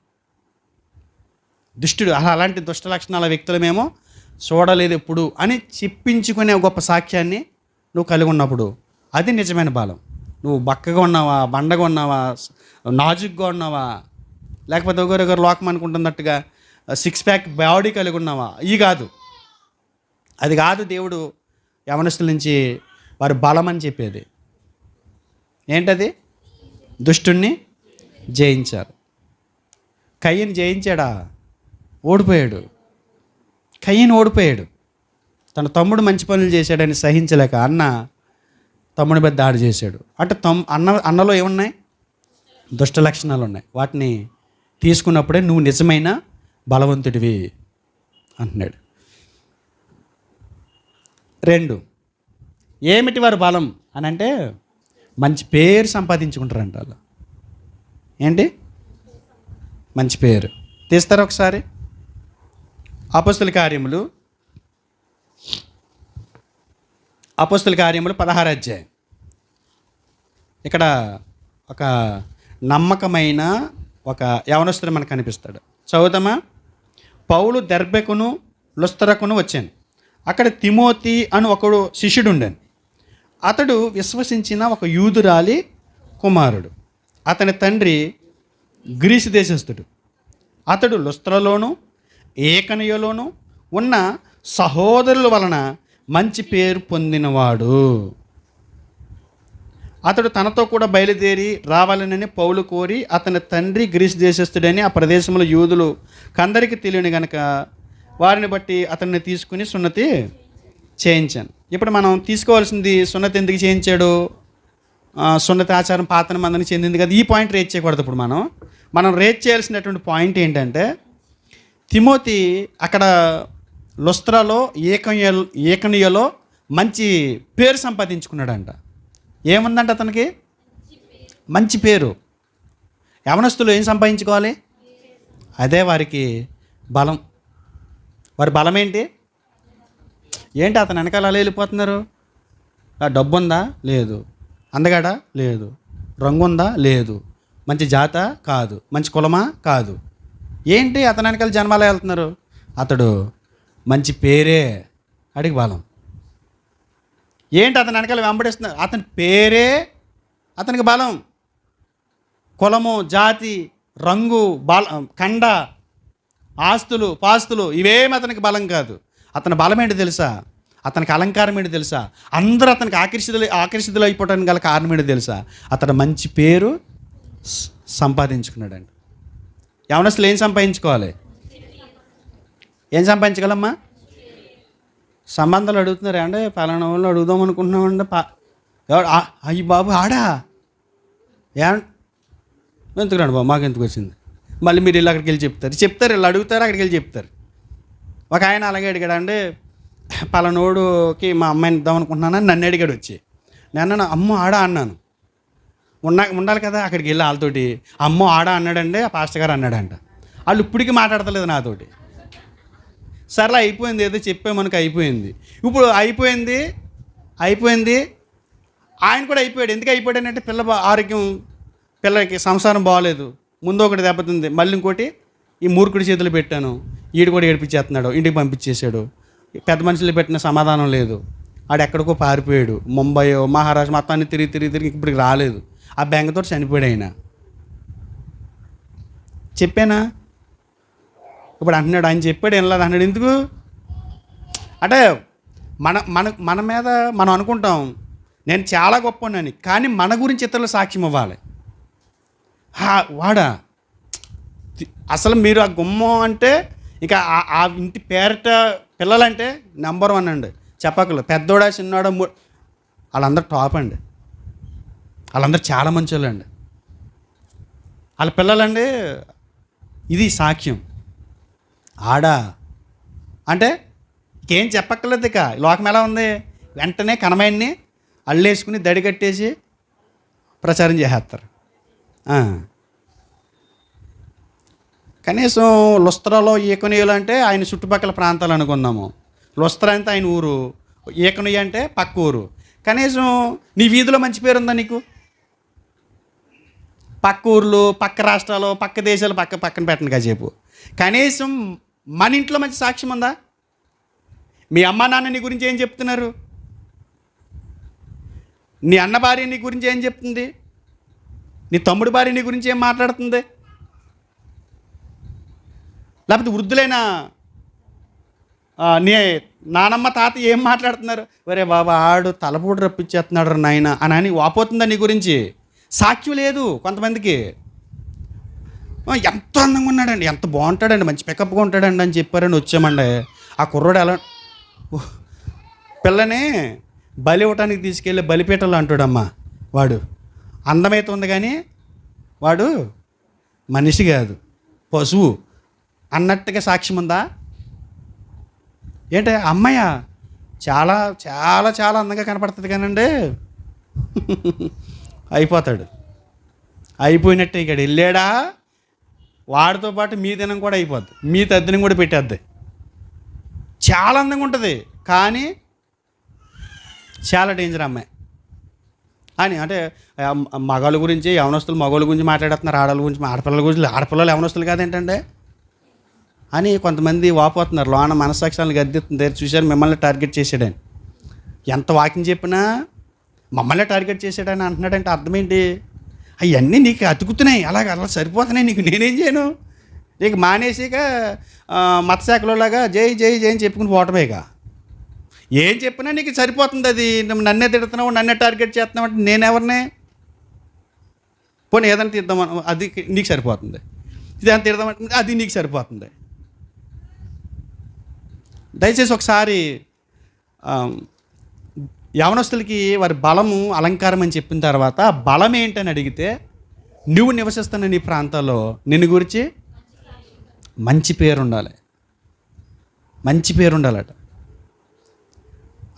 దుష్టుడు అలాంటి దుష్ట లక్షణాల వ్యక్తులు మేము చూడలేదు ఎప్పుడు అని చెప్పించుకునే గొప్ప సాక్ష్యాన్ని నువ్వు కలిగి ఉన్నప్పుడు అది నిజమైన బలం. నువ్వు బక్కగా ఉన్నావా, బండగా ఉన్నావా, నాజుగ్గా ఉన్నావా, లేకపోతే ఒకరు లోకం అనుకుంటున్నట్టుగా సిక్స్ ప్యాక్ బాడీ కలిగి ఉన్నావా, ఈ కాదు. అది కాదు దేవుడు యవనస్తుల నుంచి వారి బలం అని చెప్పేది. ఏంటది? దుష్టుణ్ణి జయించారు. కయ్యని జయించాడా? ఓడిపోయాడు. కయ్యని ఓడిపోయాడు. తన తమ్ముడు మంచి పనులు చేశాడని సహించలేక అన్న తమ్ముడి మీద దాడి చేశాడు. అంటే అన్నలో ఏమున్నాయి? దుష్ట లక్షణాలు ఉన్నాయి. వాటిని తీసుకున్నప్పుడే నువ్వు నిజమైన బలవంతుడివి అంటున్నాడు. 2, ఏమిటి వారి బలం అని అంటే, మంచి పేరు సంపాదించుకుంటారంట వాళ్ళు. ఏంటి? మంచి పేరు. తీస్తారు ఒకసారి అపోస్తుల కార్యములు 16వ అధ్యాయం. ఇక్కడ ఒక నమ్మకమైన ఒక యవనస్తుడు మనకు కనిపిస్తాడు. చదువుతామా? పౌలు దెర్బెకును లుస్త్రకును వచ్చాను. అక్కడ తిమోతి అని ఒకడు శిష్యుడు ఉండాను. అతడు విశ్వసించిన ఒక యూదురాలి కుమారుడు. అతని తండ్రి గ్రీసు దేశస్థుడు. అతడు లుస్త్రలోను ఏకనియలోను ఉన్న సహోదరుల వలన మంచి పేరు పొందినవాడు. అతడు తనతో కూడా బయలుదేరి రావాలనని పౌలు కోరి, అతని తండ్రి గ్రీసు దేశస్థుడని ఆ ప్రదేశంలో యూదులు కందరికి తెలియని గనక వారిని బట్టి అతన్ని తీసుకుని సున్నతి చేయించాను. ఇప్పుడు మనం తీసుకోవాల్సింది, సున్నతి ఎందుకు చేయించాడు? సున్నతి ఆచారం పాత నిబంధనకి చెందింది కదా. ఈ పాయింట్ రేట్ చేయకూడదు. ఇప్పుడు మనం రేట్ చేయాల్సినటువంటి పాయింట్ ఏంటంటే, తిమోతి అక్కడ లుస్త్రాలో ఏకనియలో మంచి పేరు సంపాదించుకున్నాడంట. ఏముందంట అతనికి? మంచి పేరు. యవనస్తులు ఏం సంపాదించుకోవాలి? అదే వారికి బలం. వారి బలం ఏంటి? అతను వెనకాల అలా వెళ్ళిపోతున్నారు. డబ్బు ఉందా? లేదు. అందగాడా? లేదు. రంగు ఉందా? లేదు. మంచి జాత? కాదు. మంచి కులమా? కాదు. ఏంటి అతని వెనకాల జన్మాలు వెళ్తున్నారు? అతడు మంచి పేరే అడిగి బలం. ఏంటి అతని వెనకాల వెంబడిస్తున్నారు? అతని పేరే అతనికి బలం. కులము, జాతి, రంగు, కండ, ఆస్తులు, పాస్తులు ఇవేమి అతనికి బలం కాదు. అతని బలం ఏంటి తెలుసా? అతనికి అలంకారం ఏంటి తెలుసా? అందరూ అతనికి ఆకర్షితులు అయిపోవడానికి గల కారణం ఏంటి తెలుసా? అతడు మంచి పేరు సంపాదించుకున్నాడండి. యవనస్తులు ఏం సంపాదించుకోవాలి? ఏం సంపాదించగలమ్మా? సంబంధాలు అడుగుతున్నారు ఏమంటే, పలానా వాళ్ళు అడుగుదాం అనుకుంటున్నామంటే అయ్యి బాబు ఆడా ఎందుకురండి బాబు, మాకు ఎందుకు వచ్చింది? మళ్ళీ మీరు వెళ్ళి అక్కడికి వెళ్ళి చెప్తారు వీళ్ళు అడుగుతారు, అక్కడికి వెళ్ళి చెప్తారు. ఒక ఆయన అలాగే అడిగాడు అండి, పలానోడుకి మా అమ్మాయిని ఇద్దాం అనుకుంటున్నానని నన్ను అడిగాడు వచ్చి. నేను అమ్మో ఆడా అన్నాను. ఉండాలి కదా, అక్కడికి వెళ్ళి వాళ్ళతోటి అమ్మో ఆడా అన్నాడండి ఆ పాస్టర్ గారు అన్నాడంట. వాళ్ళు ఇప్పటికీ మాట్లాడతలేదు నాతోటి. సర్లే అయిపోయింది, ఏదో చెప్పే మనకు అయిపోయింది. ఇప్పుడు అయిపోయింది ఆయన కూడా అయిపోయాడు. ఎందుకు అయిపోయాడు అంటే ఆరోగ్యం, పిల్లలకి సంసారం బాగోలేదు, ముందు ఒకటి దెబ్బతింది, మళ్ళీ ఇంకోటి ఈ మూర్ఖుడి చేతులు పెట్టాను, ఈడు కూడా ఏడిపించేస్తున్నాడు, ఇంటికి పంపించేశాడు. పెద్ద మనుషులు పెట్టిన సమాధానం లేదు. ఆడు ఎక్కడికో పారిపోయాడు, ముంబై మహారాష్ట్ర మొత్తాన్ని తిరిగి ఇప్పటికి రాలేదు. ఆ బెంగతో చనిపోయాడు ఆయన. చెప్పానా? ఇప్పుడు అంటున్నాడు, ఆయన చెప్పాడు ఏం లేదు అన్నాడు. ఎందుకు అంటే మన మీద మనం అనుకుంటాం నేను చాలా గొప్పనని, కానీ మన గురించి ఇతరులు సాక్ష్యం ఇవ్వాలి. వాడా అసలు మీరు ఆ గుమ్మం అంటే ఇక ఆ ఇంటి పేరట పిల్లలంటే నెంబర్ 1 అండి. చెప్పకలు పెద్దోడా చిన్నోడా వాళ్ళందరూ టాప్ అండి. వాళ్ళందరూ చాలా మంచి వాళ్ళండి. వాళ్ళ పిల్లలండి. ఇది సాక్ష్యం. ఆడా అంటే ఇంకేం చెప్పక్కర్లేదు. ఇక లోకం ఎలా ఉంది, వెంటనే కనమాయిని అల్లేసుకుని దడి కట్టేసి ప్రచారం చేసేస్తారు. కనీసం లుస్త్రాలో ఈకనీయులు అంటే ఆయన చుట్టుపక్కల ప్రాంతాలు అనుకున్నాము. లుస్త్రా అంటే ఆయన ఊరు, ఈకనీయ అంటే పక్క ఊరు. కనీసం నీ వీధిలో మంచి పేరు ఉందా నీకు? పక్క ఊర్లు, పక్క రాష్ట్రాలు, పక్క దేశాలు పక్కన పెట్టండి కాసేపు. కనీసం మన ఇంట్లో మంచి సాక్ష్యం ఉందా? మీ అమ్మ నాన్న నీ గురించి ఏం చెప్తున్నారు? నీ అన్న భార్య నీ గురించి ఏం చెప్తుంది? నీ తమ్ముడు భార్య నీ గురించి ఏం మాట్లాడుతుంది? లేకపోతే వృద్ధులైన నీ నానమ్మ తాత ఏం మాట్లాడుతున్నారు? ఒరే బాబా ఆడు తలపూడు రప్పించేస్తున్నాడు నాయన అని వాపోతుందా నీ గురించి? సాక్ష్యం లేదు కొంతమందికి. ఎంత అందంగా ఉన్నాడండి, ఎంత బాగుంటాడండి, మంచి పికప్గా ఉంటాడండి అని చెప్పారని వచ్చామండి. ఆ కుర్రోడు ఎలా పిల్లని బలి ఇవ్వటానికి తీసుకెళ్ళి బలిపీటలు అంటాడమ్మా. వాడు అందమైతే ఉంది కానీ వాడు మనిషి కాదు, పశువు అన్నట్టుగా సాక్ష్యం ఉందా? ఏంటి అమ్మాయ చాలా చాలా చాలా అందంగా కనపడుతుంది కానండి అయిపోతాడు. అయిపోయినట్టే ఇక్కడ వెళ్ళాడా వాడితో పాటు మీ దినం కూడా అయిపోద్ది, మీ తద్దినం కూడా పెట్టేద్ది. చాలా అందంగా ఉంటుంది కానీ చాలా డేంజర్ అమ్మాయి అని. అంటే మగవాళ్ళ గురించి యవనస్తులు మగవాళ్ళ గురించి మాట్లాడుతున్నారు, ఆడవాళ్ళ గురించి ఆడపిల్లల గురించి. ఆడపిల్లలు యవనస్తులు కాదేంటంటే అని కొంతమంది వాపోతున్నారు. లోన మనస్సాక్షాలను గద్దెత్తుంది. చూశారు మిమ్మల్ని టార్గెట్ చేసాడని. ఎంత వాకింగ్ చెప్పినా మమ్మల్ని టార్గెట్ చేసాడని అంటున్నాడంటే అర్థం ఏంటి? అవన్నీ నీకు అతుకుతున్నాయి, అలా సరిపోతున్నాయి నీకు, నేనేం చేయను? నీకు మానేసిక మతశాఖలోలాగా జై జై జై అని చెప్పుకుని పోవటమేగా. ఏం చెప్పినా నీకు సరిపోతుంది. అది నన్నే తిడుతున్నావు, నన్నే టార్గెట్ చేస్తున్నావు అంటే నేనెవరినే? పోనీ ఏదైనా తీద్దామని అది నీకు సరిపోతుంది, ఇదేమైనా తిడదామంటే అది నీకు సరిపోతుంది. దయచేసి ఒకసారి యవనస్తులకి వారి బలము అలంకారం అని చెప్పిన తర్వాత బలం ఏంటని అడిగితే, నువ్వు నివసిస్తున్న నీ ప్రాంతాల్లో నిన్ను గురించి మంచి పేరు ఉండాలి. మంచి పేరు ఉండాలట.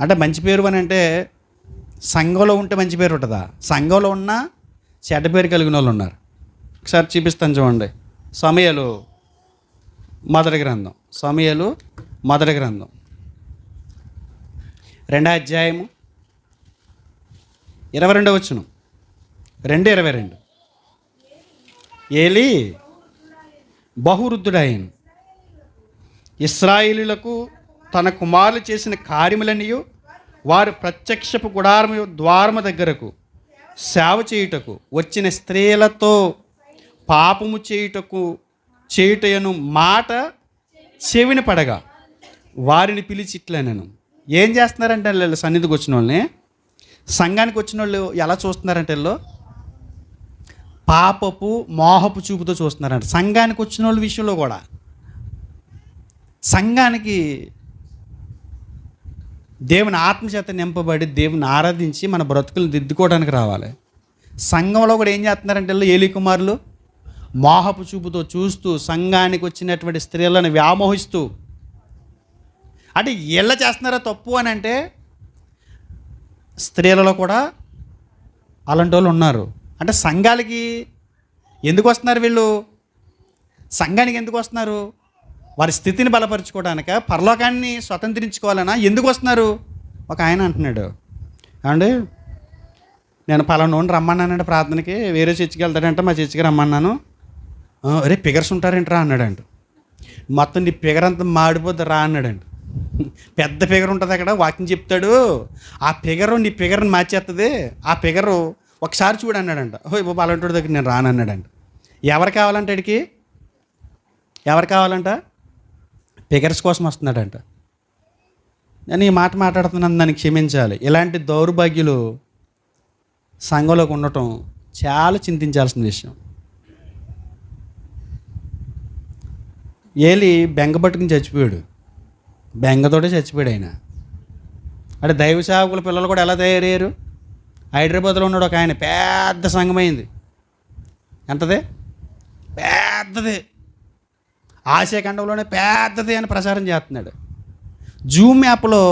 అంటే మంచి పేరు అని అంటే సంఘంలో ఉంటే మంచి పేరు ఉంటుందా? సంఘంలో ఉన్న చెడ్డ పేరు కలిగిన వాళ్ళు ఉన్నారు. ఒకసారి చూపిస్తాను చూడండి. సమూయేలు మొదటి గ్రంథం 2వ అధ్యాయము 22వ వచనం. 2:22. ఏలి బహువృద్ధుడైన ఇశ్రాయేలీయులకు తన కుమారులు చేసిన కార్యములన్నీ వారు ప్రత్యక్షపు గుడారము ద్వారము దగ్గరకు సేవ చేయుటకు వచ్చిన స్త్రీలతో పాపము చేయుటయను మాట చెవిని పడగా వారిని పిలిచి ఇట్లనెను. ఏం చేస్తున్నారంటే వీళ్ళు సన్నిధికి వచ్చిన వాళ్ళని, సంఘానికి వచ్చిన వాళ్ళు ఎలా చూస్తున్నారంటే వీళ్ళు పాపపు మోహపు చూపుతో చూస్తున్నారంట. సంఘానికి వచ్చిన వాళ్ళ విషయంలో కూడా సంఘానికి దేవుని ఆత్మచేత నింపబడి దేవుని ఆరాధించి మన బ్రతుకులను దిద్దుకోవడానికి రావాలి. సంఘంలో కూడా ఏం చేస్తున్నారంటే వీళ్ళు ఏలీ కుమారులు మోహపు చూపుతో చూస్తూ సంఘానికి వచ్చినటువంటి స్త్రీలను వ్యామోహిస్తూ, అంటే వీళ్ళ చేస్తున్నారా తప్పు అని అంటే స్త్రీలలో కూడా అలాంటి వాళ్ళు ఉన్నారు. అంటే సంఘాలకి ఎందుకు వస్తున్నారు వీళ్ళు? సంఘానికి ఎందుకు వస్తున్నారు? వారి స్థితిని బలపరుచుకోవడానిక, పరలోకాన్ని స్వతంత్రించుకోవాలనా? ఎందుకు వస్తున్నారు? ఒక ఆయన అంటున్నాడు, అండి నేను పలానోని రమ్మన్నానంటే ప్రార్థనకి, వేరే చర్చికి వెళ్తాడంటే మా చర్చికి రమ్మన్నాను. అరే ఫిగర్స్ ఉంటారేంట్రా అన్నాడంట. మొత్తం నీ ఫిగర్ అంతా మాడిపోద్ది రా అన్నాడంట. పెద్ద ఫిగర్ ఉంటుంది అక్కడ, వాకింగ్ చెప్తాడు, ఆ ఫిగరు నీ ఫిగర్ని మార్చేస్తుంది, ఆ ఫిగరు ఒకసారి చూడు అన్నాడంట. ఓ బాబు అలాంటి దగ్గర నేను రానన్నాడంట. ఎవరు కావాలంట వాడికి? ఎవరు కావాలంట? ఫిగర్స్ కోసం వస్తున్నాడంట. నేను ఈ మాట మాట్లాడుతున్నాను, దాన్ని క్షమించాలి. ఇలాంటి దౌర్భాగ్యులు సంఘంలోకి ఉండటం చాలా చింతించాల్సిన విషయం. ఏలి బెంగ పట్టుకుని చచ్చిపోయాడు, బెంగతోటే చచ్చిపోయాడు ఆయన. అంటే దైవ సేవకుల పిల్లలు కూడా ఎలా తయారయ్యారు? హైదరాబాద్లో ఉన్నాడు ఒక ఆయన, పెద్ద సంఘమైంది. ఎంతది? పెద్దది, ఆసియా ఖండంలోనే పెద్దది అని ప్రచారం చేస్తున్నాడు. జూమ్ యాప్లో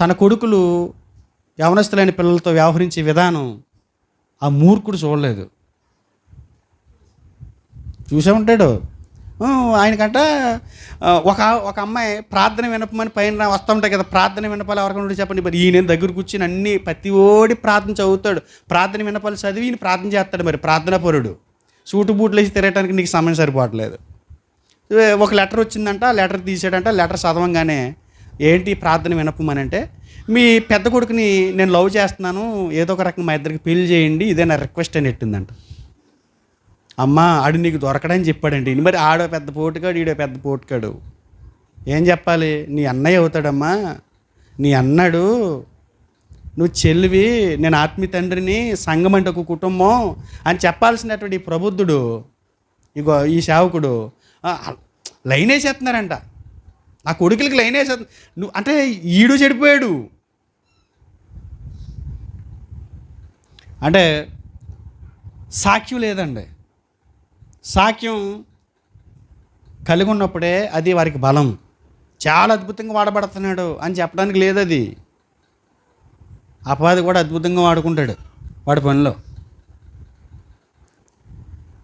తన కొడుకులు యవనస్తులైన పిల్లలతో వ్యవహరించే విధానం ఆ మూర్ఖుడు చూడలేదు. చూసే ఉంటాడు. ఆయనకంట ఒక అమ్మాయి ప్రార్థన వినపమని పైన వస్తూ ఉంటాయి కదా, ప్రార్థన వినపాలి ఎవరికైనా చెప్పండి. మరి ఈయన దగ్గర కూర్చుని అన్ని ప్రతి ఓడి ప్రార్థన చదువుతాడు, ప్రార్థన వినపాలి చదివి ఈయన ప్రార్థన చేస్తాడు. మరి ప్రార్థన పరుడు, సూటు బూట్లు వేసి తిరగటానికి నీకు సమయం సరిపోవట్లేదు. ఒక లెటర్ వచ్చిందంట, ఆ లెటర్ తీసాడంట. లెటర్ చదవంగానే ఏంటి ప్రార్థన వినపమని అంటే, మీ పెద్ద కొడుకుని నేను లవ్ చేస్తున్నాను, ఏదో ఒక రకంగా మా ఇద్దరికి పెళ్లి చేయండి, ఇదే నా రిక్వెస్ట్ అని ఎట్టిందంట. అమ్మ ఆడు నీకు దొరకడని చెప్పాడండి. మరి ఆడో పెద్ద పోటుకాడు, ఈడో పెద్ద పోటుకాడు, ఏం చెప్పాలి? నీ అన్నయ్య అవుతాడమ్మా, నీ అన్నాడు, నువ్వు చెల్లివి, నేను ఆత్మీయ తండ్రిని, సంఘం అంటే ఒక కుటుంబం అని చెప్పాల్సినటువంటి ఈ ప్రబుద్ధుడు, ఇగో ఈ సేవకుడు లైన్ వేసేస్తున్నారంట. ఆ కొడుకులకి లైన్ వేసేస్తుంది. నువ్వు అంటే ఈడు చెడిపోయాడు. అంటే సాక్ష్యం లేదండి. సాక్ష్యం కలిగి ఉన్నప్పుడే అది వారికి బలం. చాలా అద్భుతంగా వాడబడుతున్నాడు అని చెప్పడానికి లేదు. అది అపవాది కూడా అద్భుతంగా వాడుకుంటాడు వాడి పనిలో.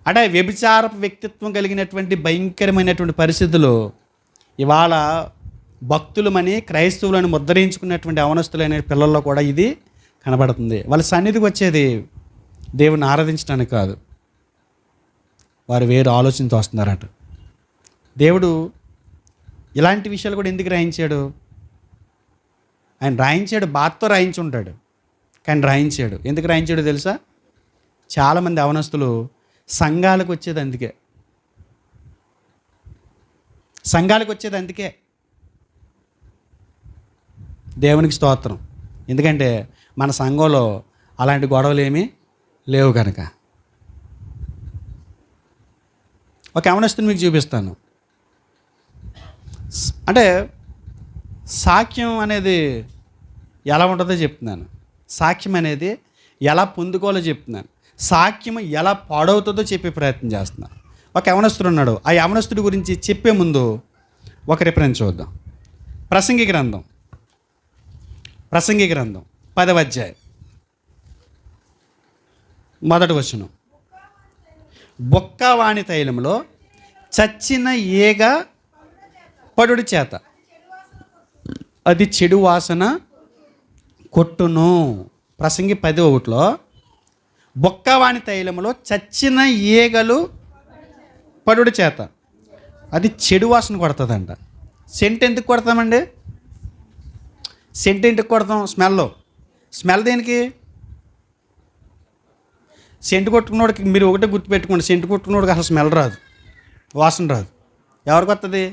అంటే వ్యభిచారపు వ్యక్తిత్వం కలిగినటువంటి భయంకరమైనటువంటి పరిస్థితులు ఇవాళ భక్తులమని క్రైస్తవులను ముద్రించుకున్నటువంటి అవనస్తులైన పిల్లల్లో కూడా ఇది కనబడుతుంది. వాళ్ళ సన్నిధికి వచ్చేది దేవుని ఆరాధించడానికి కాదు, వారు వేరు ఆలోచనతో వస్తున్నారట. దేవుడు ఇలాంటి విషయాలు కూడా ఎందుకు రాయించాడు? ఆయన రాయించాడు, బాధతో రాయించుంటాడు, కానీ రాయించాడు. ఎందుకు రాయించాడు తెలుసా? చాలామంది అవనస్తులు సంఘాలకు వచ్చేది అందుకే, సంఘాలకు వచ్చేది అందుకే. దేవునికి స్తోత్రం. ఎందుకంటే మన సంఘంలో అలాంటి గొడవలు ఏమీ లేవు కనుక. ఒక యవనస్తుని మీకు చూపిస్తాను. అంటే సాక్ష్యం అనేది ఎలా ఉంటుందో చెప్తున్నాను, సాక్ష్యం అనేది ఎలా పొందుకోవాలో చెప్తున్నాను, సాక్ష్యం ఎలా పాడవుతుందో చెప్పే ప్రయత్నం చేస్తున్నాను. ఒక యవనస్తుడు ఉన్నాడు. ఆ యవనస్తుడి గురించి చెప్పే ముందు ఒక రిఫరెన్స్ చూద్దాం. ప్రసంగి గ్రంథం 10వ అధ్యాయం 1వ వచనం. బొక్కవాణి తైలంలో చచ్చిన ఈగ పడుడి చేత అది చెడు వాసన కొట్టును. ప్రసంగి 10:1 బొక్కవాణి తైలంలో చచ్చిన ఈగలు పడుడు చేత అది చెడు వాసన కొడుతుందంట. సెంట్ ఎందుకు కొడతామండి? సెంట్ ఎందుకు కొడతాం? స్మెల్ దేనికి? సెంటు కొట్టుకున్నోడికి మీరు ఒకటే గుర్తుపెట్టుకోండి, సెంటు కొట్టుకున్నోడికి అసలు స్మెల్ రాదు, వాసన రాదు. ఎవరికి వస్తుంది?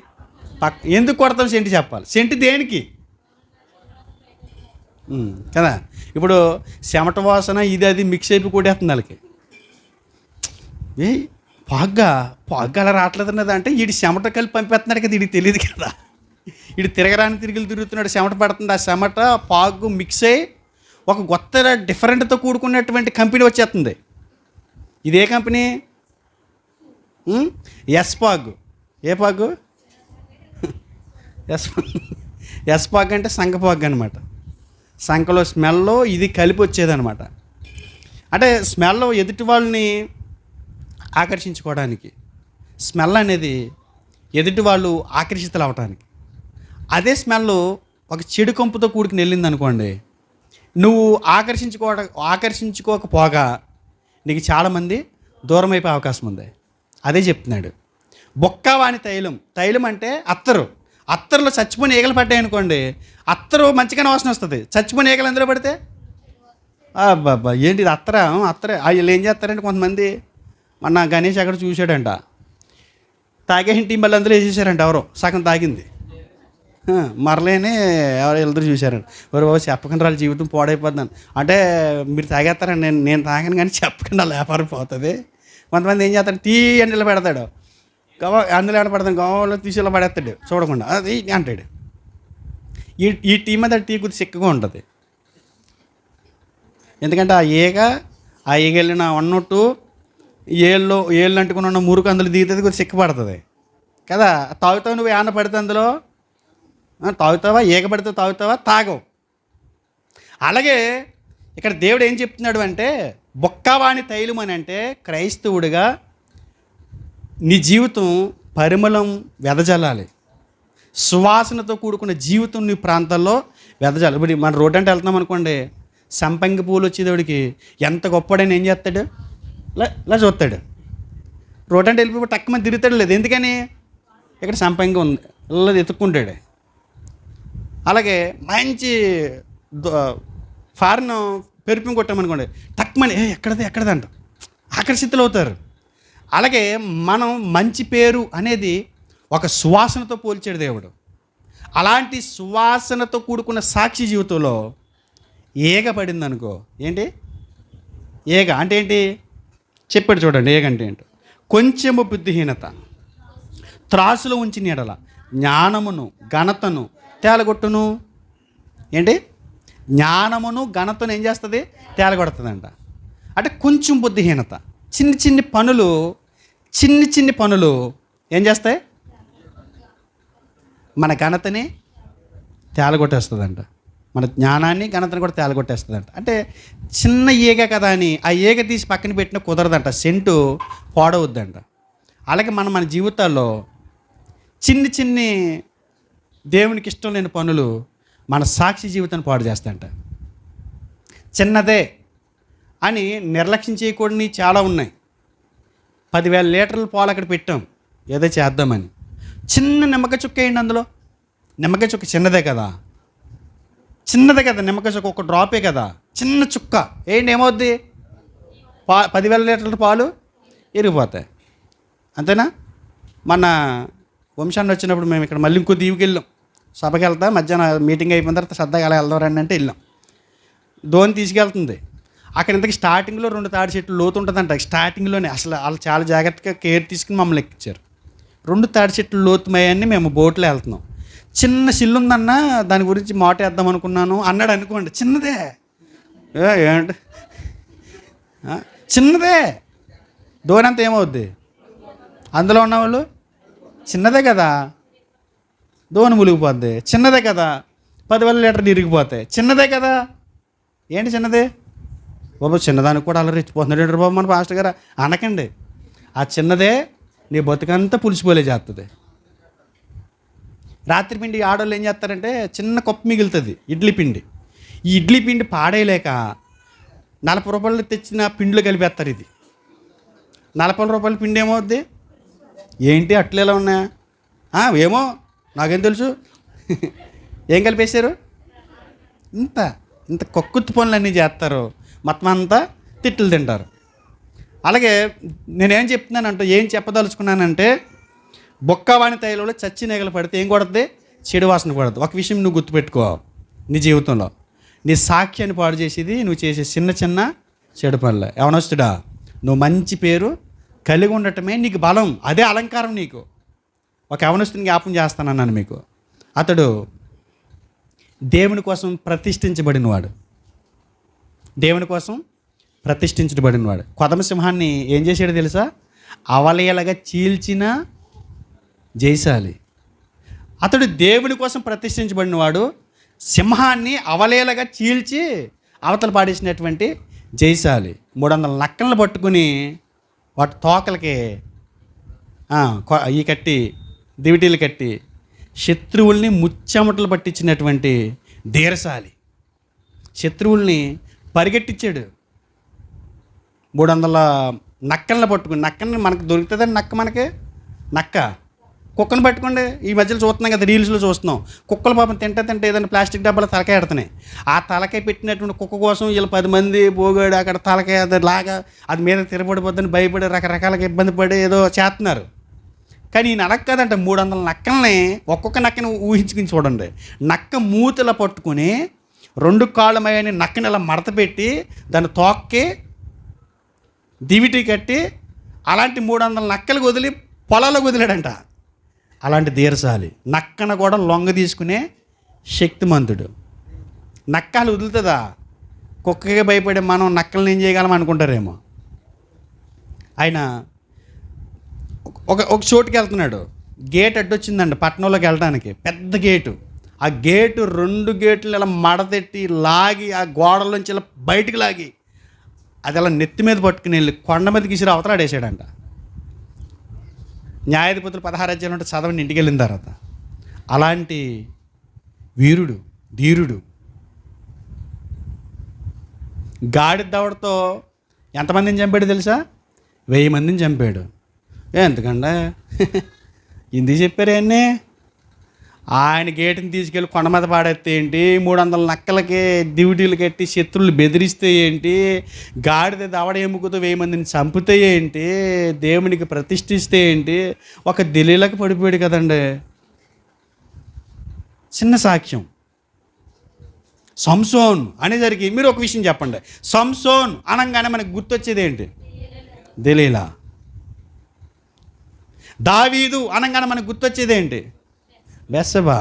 ఎందుకు కొడతాం సెంటు చెప్పాలి. సెంటు దేనికి కదా? ఇప్పుడు చెమట వాసన ఇది అది మిక్స్ అయిపోయి కొట్టేస్తుంది వాళ్ళకి. పాగ్గా అలా రావట్లేదు అన్నది అంటే వీడి చెమట కలిపి పంపేస్తున్నాడు కదా, వీడికి తెలియదు కదా. వీడు తిరగరాని తిరుగుతున్నాడు, చెమట పడుతుంది. ఆ చెమట పాగు మిక్స్ అయ్యి ఒక కొత్త డిఫరెంట్తో కూడుకున్నటువంటి కంపెనీ వచ్చేస్తుంది. ఇదే కంపెనీ ఎస్ పాగ్. ఏ పాగు? ఎస్ పాగ్ అంటే సంఖపాగ్ అనమాట. సంఖలో స్మెల్లో ఇది కలిపి వచ్చేదనమాట. అంటే స్మెల్ ఎదుటి వాళ్ళని ఆకర్షించుకోవడానికి, స్మెల్ అనేది ఎదుటి వాళ్ళు ఆకర్షితులు అవ్వటానికి. అదే స్మెల్ ఒక చెడు కంపుతో కూడుకుని వెళ్ళింది అనుకోండి, నువ్వు ఆకర్షించుకోకపోగా నీకు చాలామంది దూరం అయిపోయే అవకాశం ఉంది. అదే చెప్తున్నాడు. బొక్కవాని తైలం అంటే అత్తరులో చచ్చిపోయిన ఈగలు పడ్డాయి అనుకోండి, అత్తరు మంచిగానే వాసన వస్తుంది. చచ్చిపోయిన ఈగలు ఎందులో పడితే బాబా ఏంటి ఇది అత్తరే. వీళ్ళు ఏం చేస్తారంటే కొంతమంది, మన గణేష్ అక్కడ చూశాడంట, తాగేంటి మళ్ళీ అందులో వేసేసారంట. ఎవరో సగం తాగింది మరలేనే ఎవరో వెళ్తారు చూశారండి. ఎవరు బాబు చెప్పకుండా వాళ్ళ జీవితం పాడైపోతున్నాను అంటే, మీరు తాగేస్తారండి, నేను తాగాను కానీ చెప్పకుండా వాళ్ళ వ్యాపారం పోతుంది. కొంతమంది ఏం చేస్తాడు, టీ అండిలో పెడతాడు, అందులో ఏమైనా పడతాను, గోవాలో తీసేలా పడేస్తాడు చూడకుండా, అది అంటాడు. ఈ టీ మీద టీ కొద్ది చిక్కగా ఉంటుంది. ఎందుకంటే ఆ ఈగ వెళ్ళిన 1 or 2 ఏళ్ళు అంటుకుని ఉన్న మురుకు అందులో దిగుతుంది, కొద్ది చిక్కపడుతుంది కదా. తాగుతావు నువ్వు, ఏమన్నా పడితే అందులో తాగుతావా? ఈగ పడితే తాగుతావా? తాగవు. అలాగే ఇక్కడ దేవుడు ఏం చెప్తున్నాడు అంటే, బొక్కవాణి తైలం అని అంటే క్రైస్తవుడిగా నీ జీవితం పరిమళం వెదజల్లాలి, సువాసనతో కూడుకున్న జీవితం నీ ప్రాంతాల్లో వెదజాలి. ఇప్పుడు మన రోడ్డు అంటే వెళ్తున్నాం అనుకోండి, సంపంగి పూలు వచ్చేదేవుడికి ఎంత గొప్పడని ఏం చేస్తాడు, ఇలా చూస్తాడు. రోడ్డు అంటే వెళ్ళిపోయి టక్కుమని తిరుగుతాడు. లేదు ఎందుకని, ఇక్కడ సంపంగి ఉంది, ఇలా ఎత్తుక్కుంటాడు. అలాగే మంచి ఫారిన్ పెర్ఫ్యూమ్ కొట్టామనుకోండి, టక్కుమని ఎక్కడది అంట ఆకర్షితులు అవుతారు. అలాగే మనం మంచి పేరు అనేది ఒక సువాసనతో పోల్చాడు దేవుడు. అలాంటి సువాసనతో కూడుకున్న సాక్షి జీవితంలో ఈగ పడింది అనుకో, ఏంటి ఈగ అంటే ఏంటి చెప్పాడు చూడండి. ఈగ అంటే ఏంటో, కొంచెము బుద్ధిహీనత త్రాసులో ఉంచిన ఎడల జ్ఞానమును ఘనతను తేలగొట్టును. ఏంటి? జ్ఞానమును ఘనతను ఏం చేస్తుంది? తేలగొడుతుందంట. అంటే కొంచెం బుద్ధిహీనత, చిన్ని పనులు ఏం చేస్తాయి? మన ఘనతని తేలగొట్టేస్తుందంట, మన జ్ఞానాన్ని ఘనతని కూడా తేలగొట్టేస్తుందంట. అంటే చిన్న ఈగ కదా అని ఆ ఈగ తీసి పక్కన పెట్టిన కుదరదంట, సెంటు పాడవద్దంట. అలాగే మన జీవితాల్లో చిన్ని దేవునికి ఇష్టం లేని పనులు మన సాక్షి జీవితాన్ని పాడు చేస్తాయంట. చిన్నదే అని నిర్లక్ష్యం చేయకూడని చాలా ఉన్నాయి. 10,000 లీటర్ల పాలు అక్కడ పెట్టాం ఏదో చేద్దామని, చిన్న నిమ్మకాయ చుక్క వేయండి అందులో. నిమ్మకాయ చుక్క చిన్నదే కదా, నిమ్మకాయ చుక్క ఒక డ్రాపే కదా, చిన్న చుక్క వేయండి, ఏమవుద్ది? 10,000 లీటర్ల పాలు ఇరిగిపోతాయి. అంతేనా? మన వంశాన్ని వచ్చినప్పుడు మేము ఇక్కడ మళ్ళీ ఇంకో దీవికి వెళ్ళాం. సభకి వెళ్తాం, మధ్యాహ్నం మీటింగ్ అయిపోయిన తర్వాత సరదాగా అలా వెళ్దాం రండి అంటే వెళ్ళాం. ధోని తీసుకెళ్తుంది. అక్కడ ఇంతకు స్టార్టింగ్లో 2 తాడి చెట్లు లోతు ఉంటుందంట. స్టార్టింగ్లోనే అసలు వాళ్ళు చాలా జాగ్రత్తగా కేర్ తీసుకుని మమ్మల్ని ఎక్కించారు. 2 తాడి చెట్లు లోతుమయ్యాన్ని మేము బోట్లో వెళ్తున్నాం. చిన్న సిల్లు ఉందన్న, దాని గురించి మాట వేద్దాం అనుకున్నాను అన్నాడు అనుకోండి. చిన్నదే ఏంటి, చిన్నదే. ధోని అంతా ఏమవుద్ది? అందులో ఉన్నవాళ్ళు చిన్నదే కదా, ధోని మునిగిపోద్ది. చిన్నదే కదా, 10,000 లీటర్లు ఇరిగిపోతాయి. చిన్నదే కదా, ఏంటి చిన్నదే బాబు? చిన్నదానికి కూడా అలా రెచ్చిపోతున్నాడు బాబు మన పాస్టర్ గారు అనకండి. ఆ చిన్నదే నీ బతుకంతా పులిసిపోలే చేస్తుంది. రాత్రి పిండి ఆడవాళ్ళు ఏం చేస్తారంటే, చిన్న కప్పు మిగులుతుంది ఇడ్లీ పిండి. ఈ ఇడ్లీ పిండి పాడేయలేక 40 రూపాయలు తెచ్చిన పిండిలో కలిపేస్తారు. ఇది 40 రూపాయల పిండి ఏమవుద్ది? ఏంటి అట్లు ఎలా ఉన్నాయా? ఏమో నాకేం తెలుసు. ఏం కలిపేశారు? ఇంత ఇంత కక్కుర్తి పనులన్నీ చేస్తారు, మొత్తం అంతా తిట్లు తింటారు. అలాగే నేనేం చెప్తున్నానంటే, ఏం చెప్పదలుచుకున్నానంటే, బొక్కవాణి తైలంలో చచ్చి నెగలు పడితే ఏం కొడుతుంది? చెడు వాసన కొడుతుంది. ఒక విషయం నువ్వు గుర్తుపెట్టుకో, నీ జీవితంలో నీ సాక్ష్యాన్ని పాడు చేసేది నువ్వు చేసే చిన్న చిన్న చెడు పనులే. యవనస్తుడా, నువ్వు మంచి పేరు కలిగి ఉండటమే నీకు బలం, అదే అలంకారం నీకు. ఒక యవనస్తుని జ్ఞాపం చేస్తానన్నాను మీకు. అతడు దేవుని కోసం ప్రతిష్ఠించబడినవాడు, దేవుని కోసం ప్రతిష్ఠించబడినవాడు. కొదమ సింహాన్ని ఏం చేశాడో తెలుసా? అవలీలగా చీల్చిన జయశాలి. అతడు దేవుని కోసం ప్రతిష్ఠించబడినవాడు, సింహాన్ని అవలీలగా చీల్చి అవతల పాడేసినటువంటి జయశాలి. 300 నక్కలను పట్టుకుని వాటి తోకలకి ఈ కట్టి దివిటీలు కట్టి శత్రువుల్ని ముచ్చెమటలు పట్టించినటువంటి ధీరశాలి. శత్రువుల్ని పరిగెట్టించాడు. 300 నక్కలను పట్టుకుని, నక్కని మనకు దొరుకుతుందండి. నక్క కుక్కను పట్టుకోండి. ఈ మధ్యలో చూస్తున్నాం కదా, రీల్స్లో చూస్తున్నాం. కుక్కలు పాపం తింటే ఏదైనా ప్లాస్టిక్ డబ్బాలో తలకాయ ఎడుతున్నాయి. ఆ తలకాయ పెట్టినటువంటి కుక్క కోసం వీళ్ళు 10 మంది పోగాడు అక్కడ తలకాయ అది లాగా అది మీద తిరగబడిపోద్దని భయపడి రకరకాలుగా ఇబ్బంది పడి ఏదో చేస్తున్నారు. కానీ ఈయన అలా కాదంట. 300 నక్కల్ని, ఒక్కొక్క నక్కని ఊహించుకుని చూడండి. నక్క మూతల పట్టుకుని 2 కాళ్ళ మయని నక్కని ఇలా మడత పెట్టి దాన్ని తోక్కి దివిటి కట్టి అలాంటి 300 నక్కలు వదిలి పొలాలకు వదిలాడంట. అలాంటి ధీరశాలి. నక్కన కూడా లొంగ తీసుకునే శక్తిమంతుడు. నక్కలు వదులుతుందా? కుక్కగా భయపడే మనం నక్కల్ని ఏం చేయగలం అనుకుంటారేమో. ఆయన ఒక చోటుకి వెళ్తున్నాడు. గేట్ అడ్డొచ్చిందండి పట్టణంలోకి వెళ్ళడానికి, పెద్ద గేటు. ఆ గేటు 2 గేట్లు ఇలా మడతెట్టి లాగి ఆ గోడలోంచి ఇలా బయటికి లాగి అది అలా నెత్తి మీద పట్టుకుని వెళ్ళి కొండ మీదకి ఇసిరి అవతలాడేసాడంట. న్యాయాధిపతులు 16 అధ్యాయం ఉంటే చదవండి ఇంటికి వెళ్ళిన తర్వాత. అలాంటి వీరుడు, ధీరుడు. గాడిద దవడతో ఎంతమందిని చంపాడు తెలుసా? 1000 మందిని చంపాడు. ఎందుకంటే ఇందుకు చెప్పారు అన్నీ. ఆయన గేటుని తీసుకెళ్ళి కొండ మీద పాడేస్తే ఏంటి, 300 నక్కలకి డ్యూటీలు కట్టి శత్రువులు బెదిరిస్తే ఏంటి, గాడిద దవడ ఎముకతో 1000 మందిని చంపితే ఏంటి, దేవునికి ప్రతిష్ఠిస్తే ఏంటి, ఒక దిలీలకు పడిపోయాడు కదండి. చిన్న సాక్ష్యం. సంసోన్ అనేసరికి మీరు ఒక విషయం చెప్పండి. సంసోన్ అనగానే మనకు గుర్తొచ్చేది ఏంటి? దెలీలా. దావీదు అనగానే మనకు గుర్తొచ్చేది ఏంటి? బెత్షెబా.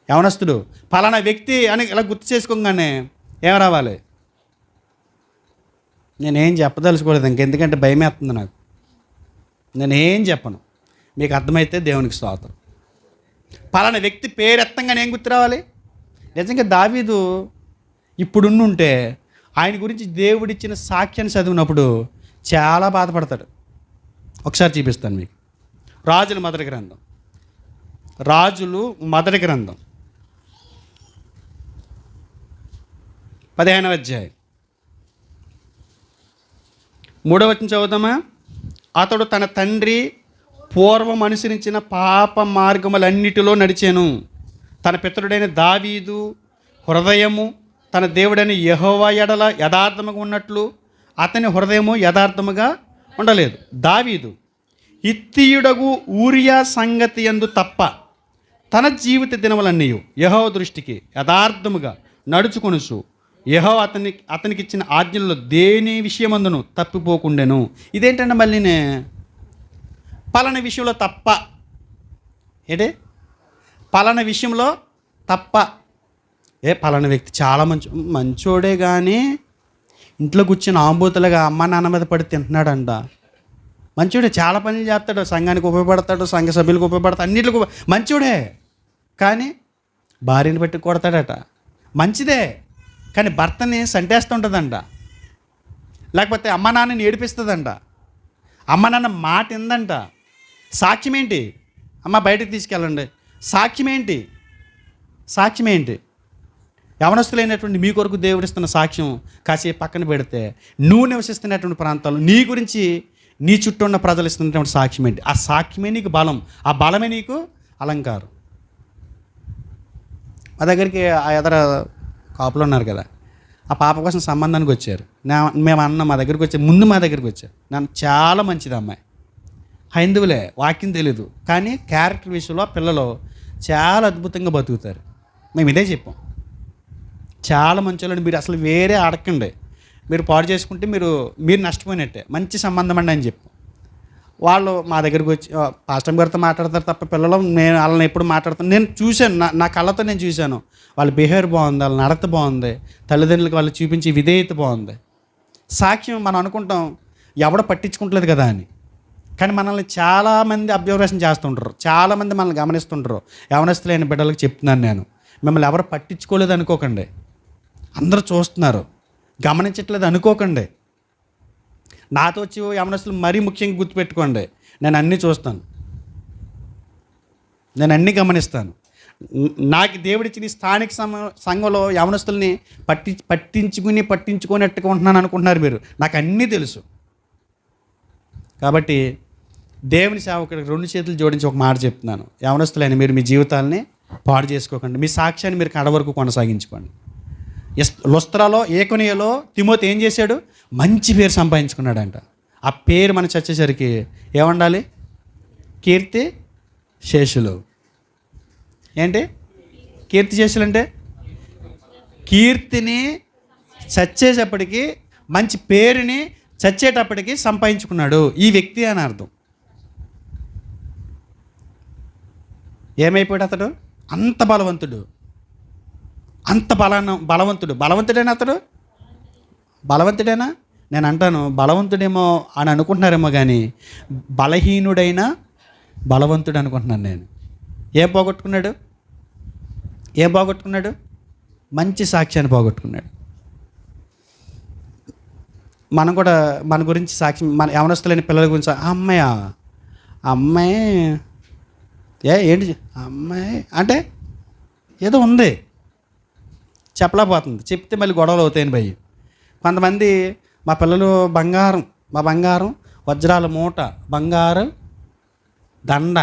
యవనస్తుడు ఫలానా వ్యక్తి అని ఇలా గుర్తు చేసుకోగానే ఏం రావాలి? నేనేం చెప్పదలుచుకోలేదు ఇంకెందుకంటే భయం వేస్తుంది నాకు. నేనేం చెప్పను, మీకు అర్థమైతే దేవునికి స్తోత్రం. ఫలానా వ్యక్తి పేరు ఎత్తంగానే ఏం గుర్తు రావాలి? నిజంగా దావీదు ఇప్పుడుంటే ఆయన గురించి దేవుడిచ్చిన సాక్ష్యాన్ని చదివినప్పుడు చాలా బాధపడతాడు. ఒకసారి చూపిస్తాను మీకు. రాజుల మొదటి గ్రంథం 15వ అధ్యాయం 3వ వచనం చదువుతామా? అతడు తన తండ్రి పూర్వం అనుసరించిన పాప మార్గములన్నిటిలో నడిచాను. తన పితరుడైన దావీదు హృదయము తన దేవుడైన యెహోవా ఎడల యథార్థముగా ఉన్నట్లు అతని హృదయము యథార్థముగా ఉండలేదు. దావీదు హిత్తీయుడగు ఊరియా సంగతి యందు తప్ప తన జీవిత దినములన్నీ యెహోవా దృష్టికి యథార్థముగా నడుచుకొనుచు యెహోవా అతనికి ఇచ్చిన ఆజ్ఞల్లో దేని విషయమందును తప్పిపోకుండెను. ఇదేంటంటే మళ్ళీనే పలానా విషయంలో తప్ప. ఏంటే పలానా విషయంలో తప్ప? పలానా వ్యక్తి చాలా మంచోడే కానీ ఇంట్లో కూర్చొని ఆంబూతులుగా అమ్మ నాన్న మీద పడి తింటున్నాడంట. మంచోడే, చాలా పనులు చేస్తాడు, సంఘానికి ఉపయోగపడతాడు, సంఘ సభ్యులకు ఉపయోగపడతాడు, అన్నింటికి మంచోడే. కానీ భార్యని పెట్టి కొడతాడట. మంచిదే, కానీ భర్తని సంటేస్తుంటుందంట. లేకపోతే అమ్మ నాన్నని ఏడిపిస్తుందంట. అమ్మ నాన్న మాట ఇందంట. సాక్ష్యం ఏంటి? అమ్మ బయటకు తీసుకెళ్ళండి. సాక్ష్యం ఏంటి? యవనస్తులైనటువంటి మీ కొరకు దేవుడిస్తున్న సాక్ష్యం కాసేపు పక్కన పెడితే, నువ్వు నివసిస్తున్నటువంటి ప్రాంతాల్లో నీ గురించి నీ చుట్టూ ఉన్న ప్రజలు ఇస్తున్నటువంటి సాక్ష్యం ఏంటి? ఆ సాక్ష్యమే నీకు బలం, ఆ బలమే నీకు అలంకారం. మా దగ్గరికి ఆ ఎదర కాపులు ఉన్నారు కదా, ఆ పాప కోసం సంబంధానికి వచ్చారు. మేము మా దగ్గరికి వచ్చే ముందు మా దగ్గరికి వచ్చారు. నన్ను చాలా మంచిది అమ్మాయి, హైందువులే, వాక్యం తెలీదు, కానీ క్యారెక్టర్ విషయంలో పిల్లలు చాలా అద్భుతంగా బతుకుతారు. మేము ఇదే చెప్పాం, చాలా మంచి వాళ్ళని మీరు అసలు వేరే అడగండి, మీరు పాడు చేసుకుంటే మీరు నష్టపోయినట్టే, మంచి సంబంధం అండి అని చెప్పాం. వాళ్ళు మా దగ్గరికి వచ్చి పాస్టర్ గారితో మాట్లాడతారు తప్ప పిల్లలు, నేను వాళ్ళని ఎప్పుడు మాట్లాడతాను, నేను చూశాను, నా కళ్ళతో నేను చూశాను. వాళ్ళ బిహేవియర్ బాగుంది, వాళ్ళ నడత బాగుంది, తల్లిదండ్రులకు వాళ్ళు చూపించే విధేయత బాగుంది. సాక్ష్యం మనం అనుకుంటాం ఎవడ పట్టించుకుంటలేదు కదా అని, కానీ మనల్ని చాలామంది అబ్జర్వేషన్ చేస్తుంటారు, చాలామంది మనల్ని గమనిస్తుంటారు. యవనస్తులైన బిడ్డలకు చెప్తున్నాను నేను, మిమ్మల్ని ఎవరు పట్టించుకోలేదు అనుకోకండి, అందరూ చూస్తున్నారు, గమనించట్లేదు అనుకోకండి. నాతో వచ్చి యవనస్తులు మరీ ముఖ్యంగా గుర్తుపెట్టుకోండి, నేను అన్నీ చూస్తాను, నేను అన్నీ గమనిస్తాను. నాకు దేవుడిచ్చిన స్థానిక సంఘంలో యవనస్తుల్ని పట్టించుకున్నట్టుగా ఉంటున్నాను అనుకుంటున్నారు మీరు, నాకు అన్నీ తెలుసు. కాబట్టి దేవుని సేవకుడికి 2 చేతులు జోడించి ఒక మాట చెప్తున్నాను, యవనస్తులైన మీరు మీ జీవితాలని పాడు చేసుకోకండి, మీ సాక్ష్యాన్ని మీరు కడ వరకు కొనసాగించుకోండి. లుస్త్రాలో, ఏకొనియలో తిమోతి ఏం చేశాడు? మంచి పేరు సంపాదించుకున్నాడంట. ఆ పేరు మనం చచ్చేసరికి ఏమండాలి? కీర్తి శేషులు. ఏంటి కీర్తి శేషులు అంటే? కీర్తిని చచ్చేటప్పటికి, మంచి పేరుని చచ్చేటప్పటికి సంపాదించుకున్నాడు ఈ వ్యక్తి అని అర్థం. ఏమైపోయాడు అతడు? అంత బలవంతుడు, అంత బలవంతుడేనా అతడు? బలవంతుడేనా? నేను అంటాను బలవంతుడేమో అని అనుకుంటున్నారేమో, కానీ బలహీనుడైనా బలవంతుడు అనుకుంటున్నాను నేను. ఏం పోగొట్టుకున్నాడు? మంచి సాక్ష్యాన్ని పోగొట్టుకున్నాడు. మనం కూడా మన గురించి సాక్ష్యం, మన యవనస్తులైన పిల్లల గురించి, అమ్మాయి ఏంటి అమ్మాయి అంటే ఏదో ఉంది చెప్పలేకపోతుంది, చెప్తే మళ్ళీ గొడవలు అవుతాయని భయం. కొంతమంది మా పిల్లలు బంగారం వజ్రాల మూట, బంగారు దండ,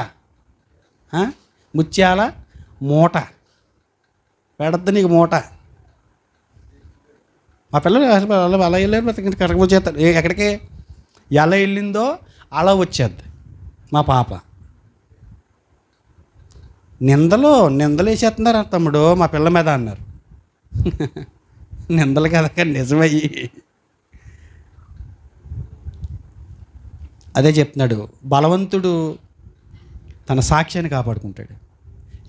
ముత్యాల మూట పెడద్దు నీకు మూట. మా పిల్లలు అలా వెళ్ళారు, కరెక్ట్ చేస్తారు. ఎక్కడికి ఎలా వెళ్ళిందో అలా వచ్చేద్ది. మా పాప నిందలు వేసేస్తున్నారు తమ్ముడు మా పిల్ల మీద అన్నారు. నిందలు కదా, కానీ నిజమయ్యి అదే చెప్తున్నాడు. బలవంతుడు తన సాక్ష్యాన్ని కాపాడుకుంటాడు,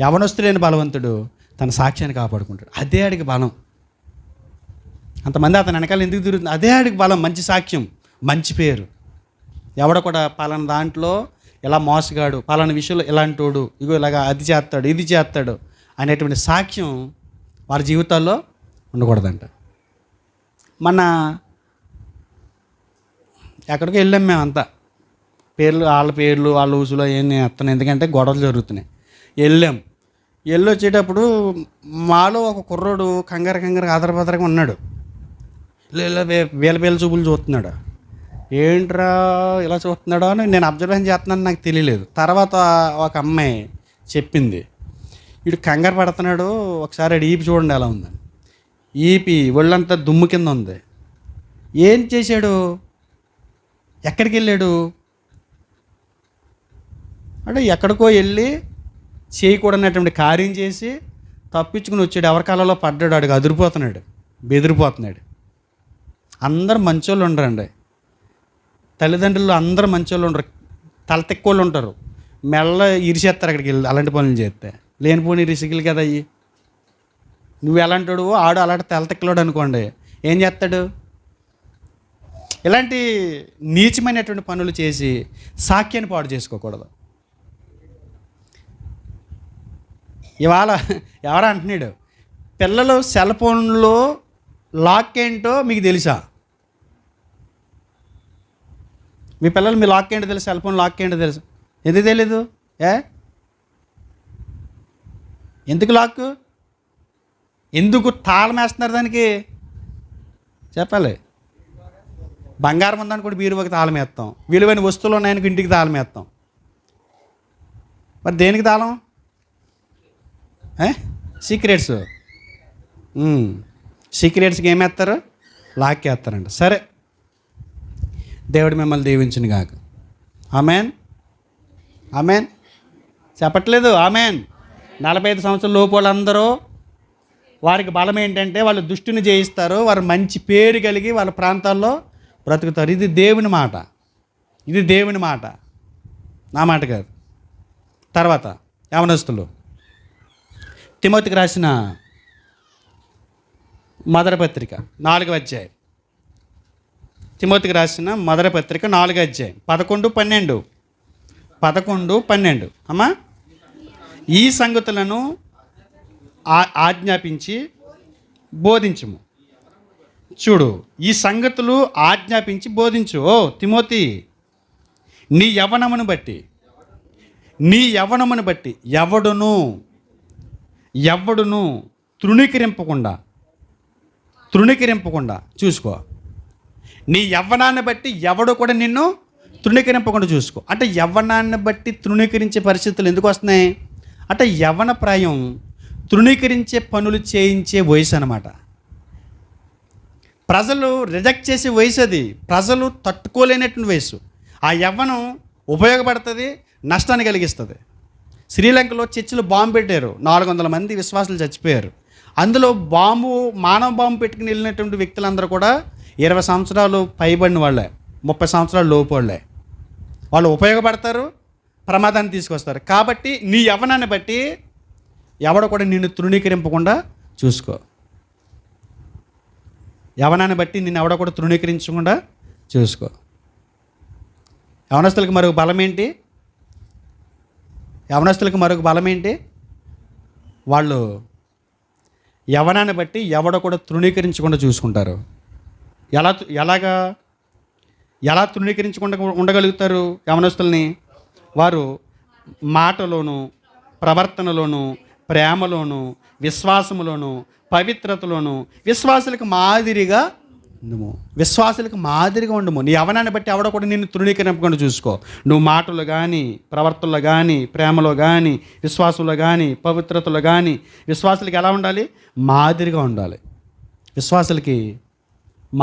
యవనస్తుడైన బలవంతుడు తన సాక్ష్యాన్ని కాపాడుకుంటాడు. అదే ఆడికి బలం. అంతమంది అతని వెనకాల ఎందుకు తిరుగుతుంది? అదే ఆడికి బలం, మంచి సాక్ష్యం, మంచి పేరు. ఎవడ కూడా పలానా దాంట్లో ఇలా మోసగాడు, పలానా విషయంలో ఇలాంటోడు, ఇగో ఇలాగా అది చేస్తాడు ఇది చేస్తాడు అనేటువంటి సాక్ష్యం వారి జీవితాల్లో ఉండకూడదంట. మన ఎక్కడికి వెళ్ళాం మేమంతా, వాళ్ళ పేర్లు వాళ్ళ ఊసులో ఏమి ఎత్తాను, ఎందుకంటే గొడవలు జరుగుతున్నాయి. వెళ్ళి వచ్చేటప్పుడు మాలో ఒక కుర్రోడు కంగారు ఆదరపాదరగా ఉన్నాడు. వేల చూపులు చూస్తున్నాడు. ఏంట్రా ఇలా చూస్తున్నాడో అని నేను అబ్జర్వేషన్ చేస్తున్నాను, నాకు తెలియలేదు. తర్వాత ఒక అమ్మాయి చెప్పింది, వీడు కంగారు పడుతున్నాడు, ఒకసారి ఈపి చూడండి ఎలా ఉందని. ఈపి ఒళ్ళంతా దుమ్ము కింద ఉంది. ఏం చేశాడు? ఎక్కడికి వెళ్ళాడు అంటే ఎక్కడికో వెళ్ళి చేయకూడనటువంటి కార్యం చేసి తప్పించుకుని వచ్చాడు. ఎవరి కాలంలో పడ్డాడు, అడిగి అదిరిపోతున్నాడు, బెదిరిపోతున్నాడు. అందరు మంచోళ్ళు ఉండరండి, తల్లిదండ్రులు అందరూ మంచోళ్ళు ఉండరు, తలతెక్కోళ్ళు ఉంటారు, మెల్ల ఇరిసేస్తారు అక్కడికి వెళ్ళి అలాంటి పనులు చేస్తే. లేనిపోని రిసికిలు కదా అయ్యి. నువ్వు ఎలాంటాడు, ఆడు అలాంటి తలతెక్కలోడు అనుకోండి, ఏం చేస్తాడు? ఇలాంటి నీచమైనటువంటి పనులు చేసి సాక్యాన్ని పాడు చేసుకోకూడదు. ఇవాళ ఎవరు అంటున్నాడు, పిల్లలు సెల్ ఫోన్లో లాక్ ఏంటో మీకు తెలుసా? మీ పిల్లలు మీ లాక్ ఏంటో తెలుసు, సెల్ ఫోన్ లాక్ ఏంటో తెలుసు. ఎందుకు తెలీదు? ఎందుకు లాక్? ఎందుకు తాళం వేస్తున్నారు దానికి చెప్పాలి. బంగారం ఉందనుకోండి బీరువాకి తాళం వేస్తాం, విలువైన వస్తువులు ఉన్నాయనుకో ఇంటికి తాళం వేస్తాం. మరి దేనికి తాళం? సీక్రెట్స్. సీక్రెట్స్కి ఏమేస్తారు? లాక్కేస్తారంట. సరే, దేవుడు మిమ్మల్ని దీవించును గాక. Amen, amen. చెప్పట్లేదు ఆమెన్. 45 సంవత్సరాల లోపు వాళ్ళందరూ, వారికి బలం ఏంటంటే వాళ్ళు దుష్టుని జయిస్తారు, వారు మంచి పేరు కలిగి వాళ్ళ ప్రాంతాల్లో బ్రతుకుతారు. ఇది దేవుని మాట, ఇది దేవుని మాట, నా మాట కాదు. తర్వాత యవనస్తులు, తిమోతికి రాసిన మొదటి పత్రిక 4వ అధ్యాయం. తిమోతికి రాసిన మొదటి పత్రిక 4వ అధ్యాయం 11, 12 అమ్మా. ఈ సంగతులను ఆజ్ఞాపించి బోధించుము. చూడు, ఈ సంగతులు ఆజ్ఞాపించి బోధించు. ఓ తిమోతి, నీ యవ్వనమును బట్టి ఎవడును తృణీకరింపకుండా చూసుకో. నీ యవ్వనాన్ని బట్టి ఎవడు కూడా నిన్ను తృణీకరింపకుండా చూసుకో. అంటే యవ్వనాన్ని బట్టి తృణీకరించే పరిస్థితులు ఎందుకు వస్తున్నాయి అంటే, యవ్వన ప్రాయం తృణీకరించే పనులు చేయించే వయసు అన్నమాట. ప్రజలు రిజెక్ట్ చేసే వయసు అది, ప్రజలు తట్టుకోలేనటువంటి వయసు. ఆ యవ్వనం ఉపయోగపడుతుంది, నష్టాన్ని కలిగిస్తుంది. శ్రీలంకలో చర్చిలో బాంబు పెట్టారు, 400 మంది విశ్వాసులు చచ్చిపోయారు. అందులో మానవ బాంబు పెట్టుకుని వెళ్ళినటువంటి వ్యక్తులందరూ కూడా 20 సంవత్సరాలు పైబడిన వాళ్ళే, 30 సంవత్సరాలు లోపు వాళ్ళే. వాళ్ళు ఉపయోగపడతారు, ప్రమాదాన్ని తీసుకొస్తారు. కాబట్టి నీ యవ్వనాన్ని బట్టి ఎవడ కూడా నిన్ను తృణీకరింపకుండా చూసుకో. యవ్వనాన్ని బట్టి నిన్ను ఎవడ కూడా తృణీకరించకుండా చూసుకో. యవనస్తులకు మరొక బలం ఏంటి? వాళ్ళు యవ్వనాన్ని బట్టి ఎవడ కూడా తృణీకరించకుండా చూసుకుంటారు. ఎలా తృణీకరించకుండా ఉండగలుగుతారు యవనస్తుల్ని? వారు మాటలోను, ప్రవర్తనలోను, ప్రేమలోను, విశ్వాసములోను, పవిత్రతలోను విశ్వాసులకు మాదిరిగా ఉండము. నీ యవ్వనాన్ని బట్టి ఎవడ కూడా నిన్ను తృణీకరింపకుండా చూసుకో. నువ్వు మాటలు కానీ, ప్రవర్తనలో కానీ, ప్రేమలో కానీ, విశ్వాసంలో కానీ, పవిత్రతలో కానీ విశ్వాసులకి ఎలా ఉండాలి? మాదిరిగా ఉండాలి. విశ్వాసులకి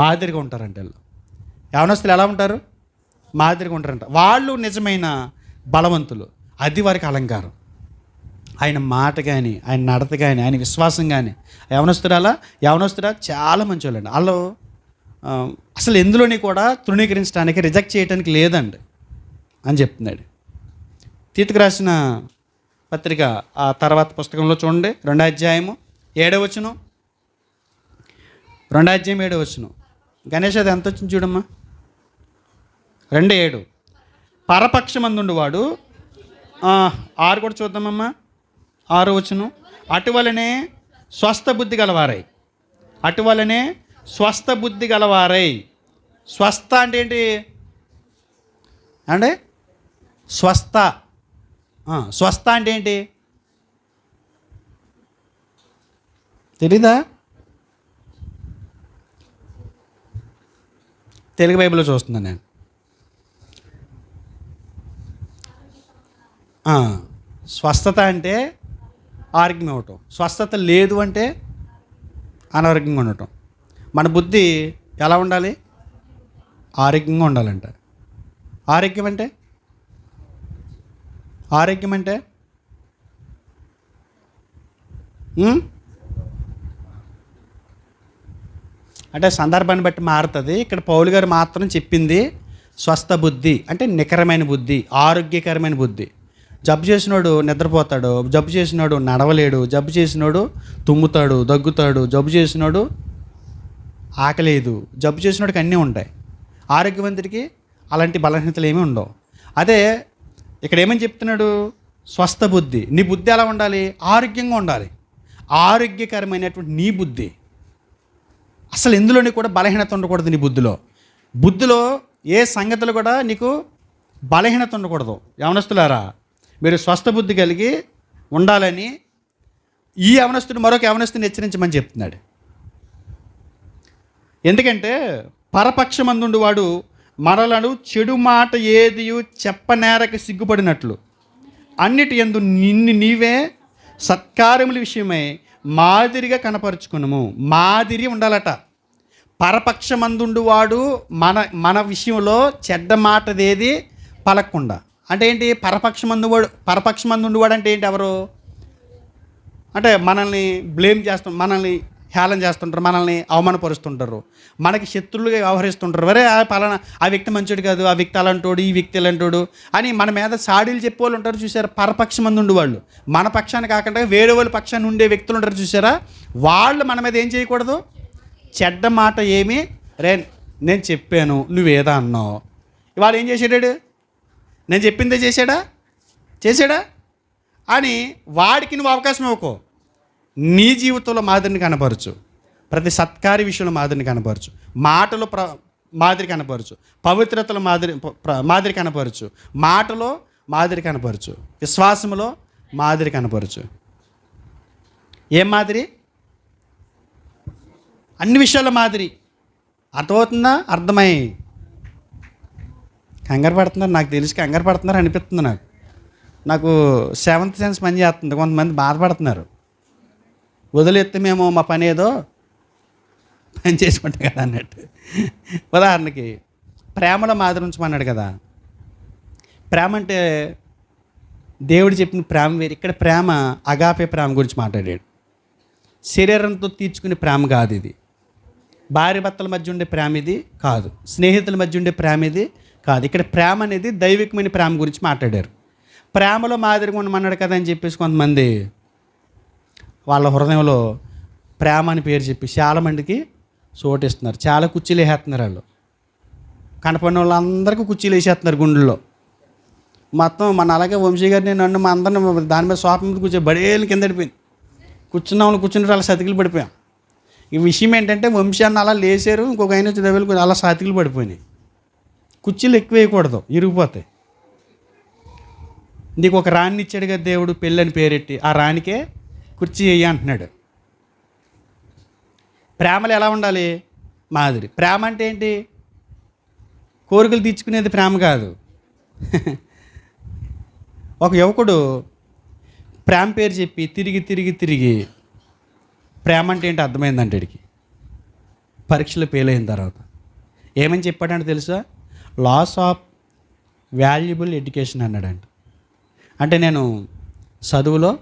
మాదిరిగా ఉంటారంట. యవనస్తులు ఎలా ఉంటారు? మాదిరిగా ఉంటారంట. వాళ్ళు నిజమైన బలవంతులు. అది వారికి అలంకారం. ఆయన మాట కానీ, ఆయన నడత కానీ, ఆయన విశ్వాసం కానీ. యవనస్తుడా చాలా మంచి వాళ్ళండి. వాళ్ళు అసలు ఎందులోని కూడా తృణీకరించడానికి, రిజెక్ట్ చేయడానికి లేదండి అని చెప్తున్నాడు. తీతుకు రాసిన పత్రిక ఆ తర్వాత పుస్తకంలో చూడండి, 2వ అధ్యాయము 7వ వచనం. 2వ అధ్యాయం 7వ వచనం. గణేష్ అది ఎంత వచ్చింది చూడమ్మా. 2:7. పరపక్షమందుండు వాడు 6 కూడా చూద్దామమ్మా. 6వ వచనం. అటువలనే స్వస్థ బుద్ధి గలవారై. స్వస్థ అంటే ఏంటి అంటే? స్వస్థ అంటే ఏంటి తెలీదా? తెలుగు బైబిల్లో చూస్తున్నాను నేను. స్వస్థత అంటే ఆరోగ్యం ఇవ్వటం, స్వస్థత లేదు అంటే అనారోగ్యంగా ఉండటం. మన బుద్ధి ఎలా ఉండాలి? ఆరోగ్యంగా ఉండాలంట. ఆరోగ్యం అంటే అంటే సందర్భాన్ని బట్టి మారుతుంది. ఇక్కడ పౌలు గారు మాత్రం చెప్పింది స్వస్థ బుద్ధి అంటే నికరమైన బుద్ధి, ఆరోగ్యకరమైన బుద్ధి. జబ్బు చేసినోడు నిద్రపోతాడు, జబ్బు చేసినోడు నడవలేడు, జబ్బు చేసినోడు తుమ్ముతాడు, దగ్గుతాడు, జబ్బు చేసినోడు ఆకలేదు, జబ్బు చేసినోడికి అన్నీ ఉంటాయి. ఆరోగ్యవంతుడికి అలాంటి బలహీనతలు ఏమీ ఉండవు. అదే ఇక్కడ ఏమని చెప్తున్నాడు? స్వస్థ బుద్ధి. నీ బుద్ధి ఎలా ఉండాలి? ఆరోగ్యంగా ఉండాలి. ఆరోగ్యకరమైనటువంటి నీ బుద్ధి. అసలు ఎందులోని కూడా బలహీనత ఉండకూడదు నీ బుద్ధిలో ఏ సంగతులు కూడా నీకు బలహీనత ఉండకూడదు. యవనస్తులారా, మీరు స్వస్థ బుద్ధి కలిగి ఉండాలని ఈ యవనస్తుడు మరొక యవనస్తుని హెచ్చరించమని చెప్తున్నాడు. ఎందుకంటే పరపక్షమందుండువాడు మనలను చెడు మాట ఏదియు చెప్పనేరక సిగ్గుపడినట్లు అన్నిటి యందు నిన్ను నీవే సత్కార్యముల విషయమై మాదిరిగా కనపరుచుకున్నాము. మాదిరి ఉండాలట. పరపక్షమందుండువాడు మన విషయంలో చెడ్డ మాటదేది పలకకుండా. అంటే ఏంటి? పరపక్షమందుండువాడు అంటే ఏంటి? ఎవరు అంటే మనల్ని బ్లేమ్ మనల్ని హేళన చేస్తుంటారు, మనల్ని అవమానపరుస్తుంటారు, మనకి శత్రువులుగా వ్యవహరిస్తుంటారు. వరే పలానా ఆ వ్యక్తి మంచోడు కాదు, ఆ వ్యక్తి అలాంటోడు, ఈ వ్యక్తి ఇలాంటోడు అని మన మీద సాడీలు చెప్పేవాళ్ళు ఉంటారు చూసారా. పరపక్షమంది ఉండేవాళ్ళు, మన పక్షాన్ని కాకుండా వేరే వాళ్ళ పక్షాన్ని ఉండే వ్యక్తులు ఉంటారు చూసారా. వాళ్ళు మన మీద ఏం చేయకూడదు? చెడ్డ మాట ఏమి నేను చెప్పాను నువ్వేదా అన్నావు. ఇవాళ ఏం చేసాడాడు? నేను చెప్పిందే చేశాడా అని వాడికి నువ్వు అవకాశం ఇవ్వకో. నీ జీవితంలో మాదిరిని కనపరచు. ప్రతి సత్కార్య విషయంలో మాదిరిని కనపరచు. మాటలో మాదిరి కనపరచు. పవిత్రతలో మాదిరి కనపరచు. మాటలో మాదిరి కనపరచు. విశ్వాసములో మాదిరి కనపరచు. ఏం మాదిరి? అన్ని విషయాల మాదిరి. అర్థమవుతుందా? అర్థమై కంగారు పడుతున్నారు. నాకు తెలిసి కంగారు పడుతున్నారు అనిపిస్తుంది. నాకు సెవెంత్ సెన్స్ పని చేస్తుంది. కొంతమంది బాధపడుతున్నారు. వదిలేస్తే మేము మా పని ఏదో పని చేసుకుంటాం కదా అన్నట్టు. ఉదాహరణకి ప్రేమలో మాదిరి ఉంచమన్నాడు కదా. ప్రేమ అంటే దేవుడు చెప్పిన ప్రేమ వేరు. ఇక్కడ ప్రేమ అగాపే ప్రేమ గురించి మాట్లాడాడు. శరీరంతో తీర్చుకునే ప్రేమ కాదు ఇది. భార్య భర్తల మధ్య ఉండే ప్రేమ ఇది కాదు. స్నేహితుల మధ్య ఉండే ప్రేమ ఇది కాదు. ఇక్కడ ప్రేమ అనేది దైవికమైన ప్రేమ గురించి మాట్లాడారు. ప్రేమలో మాదిరిగా ఉండమన్నాడు కదా అని చెప్పేసి కొంతమంది వాళ్ళ హృదయంలో ప్రేమ అని పేరు చెప్పి చాలా మందికి చోటిస్తున్నారు. చాలా కుర్చీలు వేసేస్తున్నారు. వాళ్ళు కనపడిన వాళ్ళందరికీ కుర్చీలు వేసేస్తున్నారు గుండెల్లో. మొత్తం మన అలాగే వంశీ గారిని నన్ను మా అందరిని దాని మీద సోఫా మీద కూర్చో బడేళ్ళు కింద పడిపోయింది. కూర్చున్న అలా సతికిలు పడిపోయాం. ఈ విషయం ఏంటంటే వంశాన్ని అలా లేచారు, ఇంకొక ఆయన వచ్చి దగ్గర అలా సతికిలు పడిపోయినాయి. కుర్చీలు ఎక్కువ వేయకూడదు, ఇరిగిపోతాయి. నీకు ఒక రాణి ఇచ్చాడు కదా దేవుడు, పెళ్ళని పేరెట్టి, ఆ రాణికే కుర్చీ వేయి అంటున్నాడు. ప్రేమలు ఎలా ఉండాలి? మాదిరి. ప్రేమ అంటే ఏంటి? కోరికలు తీర్చుకునేది ప్రేమ కాదు. ఒక యువకుడు ప్రేమ పేరు చెప్పి తిరిగి ప్రేమ అంటే ఏంటి అర్థమైందంటే వాడికి పరీక్షలు ఫెయిల్ అయిన తర్వాత ఏమని చెప్పాడంటే తెలుసా? లాస్ ఆఫ్ వాల్యుబుల్ ఎడ్యుకేషన్ అన్నాడంట. అంటే నేను చదువులో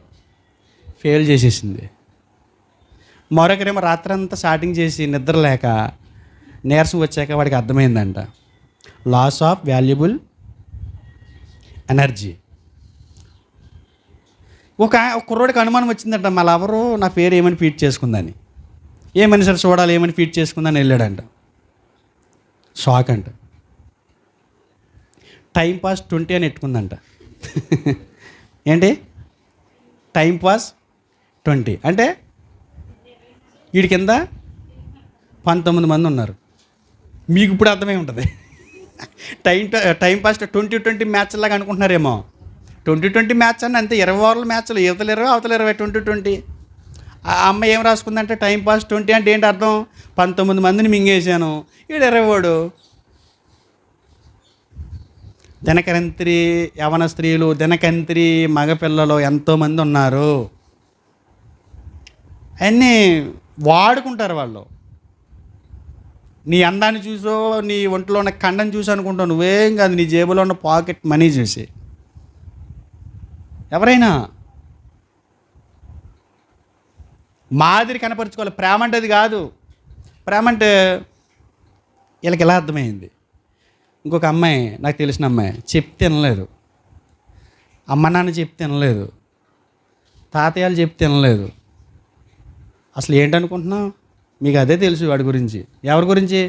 ఫెయిల్ చేసేసింది. మరొకరేమో రాత్రంతా స్టార్టింగ్ చేసి నిద్ర లేక నీరసం వచ్చాక వాడికి అర్థమైందంట లాస్ ఆఫ్ వాల్యుబుల్ ఎనర్జీ. ఒక కుర్రోడికి అనుమానం వచ్చిందంట, మళ్ళీ ఎవరు నా పేరు ఏమని ఫీడ్ చేసుకుందని, ఏమని సరే చూడాలి ఏమని ఫీడ్ చేసుకుందని వెళ్ళాడంట. షాక్ అంట. టైం పాస్ 20 అని ఎట్టుకుందంట. ఏంటి? టైం పాస్ 20 అంటే వీడి కింద 19 మంది ఉన్నారు. మీకు ఇప్పుడు అర్థమై ఉంటుంది. టైం పాస్ 20-20 మ్యాచ్ లాగా అనుకుంటున్నారేమో. 20-20 మ్యాచ్ అని అంతే, 20 ఓవర్ల మ్యాచ్లు, యువతలు 20 అవతల 20, 20-20. ఆ అమ్మాయి ఏం రాసుకుందంటే టైం పాస్ 20 అంటే ఏంటి అర్థం? 19 మందిని మింగేశాను, ఈడు 20. దినకంత్రి యవన స్త్రీలు, దినకంత్రి మగపిల్లలు ఎంతోమంది ఉన్నారు. అన్నీ వాడుకుంటారు వాళ్ళు. నీ అందాన్ని చూసో, నీ ఒంట్లో ఉన్న కండని చూసి అనుకుంటావు. నువ్వేం కాదు, నీ జేబులో ఉన్న పాకెట్ మనీ చూసి. ఎవరైనా మాదిరి కనపరుచుకోవాలి. ప్రేమ అంటే అది కాదు. ప్రేమ అంటే వీళ్ళకి ఎలా అర్థమైంది? ఇంకొక అమ్మాయి, నాకు తెలిసిన అమ్మాయి, చెప్తే వినలేదు. అమ్మ నాన్న చెప్తే వినలేదు, తాతయ్యలు చెప్తే వినలేదు. అసలు ఏంటనుకుంటున్నావు? మీకు అదే తెలుసు వాడి గురించి. ఎవరి గురించి?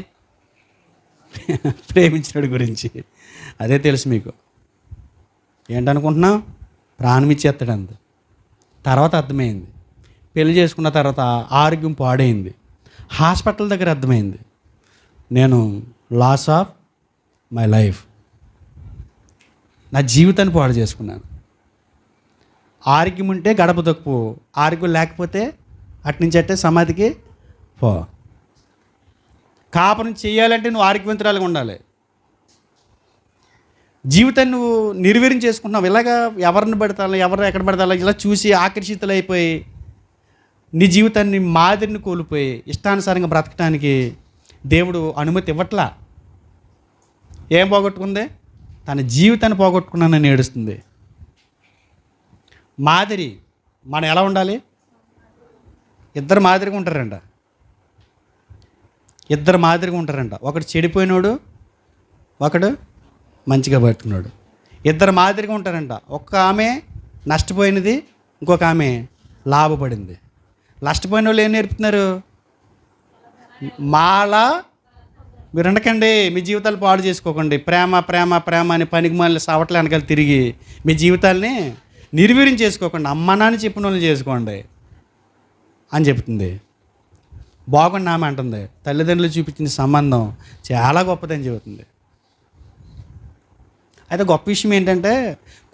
ప్రేమించినవాడి గురించి. అదే తెలుసు మీకు. ఏంటనుకుంటున్నావు? ప్రాణం ఇచ్చేస్తాడు అంత. తర్వాత అర్థమైంది. పెళ్లి చేసుకున్న తర్వాత ఆరోగ్యం పాడైంది. హాస్పిటల్ దగ్గర అర్థమైంది, నేను లాస్ ఆఫ్ మై లైఫ్, నా జీవితాన్ని పాడు చేసుకున్నాను. ఆరోగ్యం ఉంటే గడప తక్కువ, ఆరోగ్యం లేకపోతే అట్నుంచి అట్టే సమాధికి పో. కాపురం చేయాలంటే నువ్వు ఆరోగ్యవంతురాలుగా ఉండాలి. జీవితాన్ని నువ్వు నిర్వీర్యం చేసుకుంటున్నావు. ఇలాగా ఎవరిని పడతాను, ఎవరు ఎక్కడ పడతాను ఇలా చూసి ఆకర్షితులైపోయి నీ జీవితాన్ని మాదిరిని కోల్పోయి ఇష్టానుసారంగా బ్రతకడానికి దేవుడు అనుమతి ఇవ్వట్లా. ఏం పోగొట్టుకుంది? తన జీవితాన్ని పోగొట్టుకున్నానని ఏడుస్తుంది. మాదిరి మనం ఎలా ఉండాలి? ఇద్దరు మాదిరిగా ఉంటారంట. ఒకడు చెడిపోయినోడు, ఒకడు మంచిగా బతుకున్నాడు. ఇద్దరు మాదిరిగా ఉంటారంట. ఒక్క ఆమె నష్టపోయినది, ఇంకొక ఆమె లాభపడింది. నష్టపోయిన వాళ్ళు ఏం నేర్పుతున్నారు? మాలా మీరు అనకండి, మీ జీవితాలు పాడు చేసుకోకండి. ప్రేమ ప్రేమ ప్రేమ అని పనికి మళ్ళీ సవట్లే వెనకాల తిరిగి మీ జీవితాల్ని నిర్వీర్యం చేసుకోకండి. అమ్మ నాన్న చెప్పిన వాళ్ళని చేసుకోండి అని చెప్తుంది. బాగుండి ఆమె అంటుంది, తల్లిదండ్రులు చూపించిన సంబంధం చాలా గొప్పదని చెబుతుంది. అయితే గొప్ప విషయం ఏంటంటే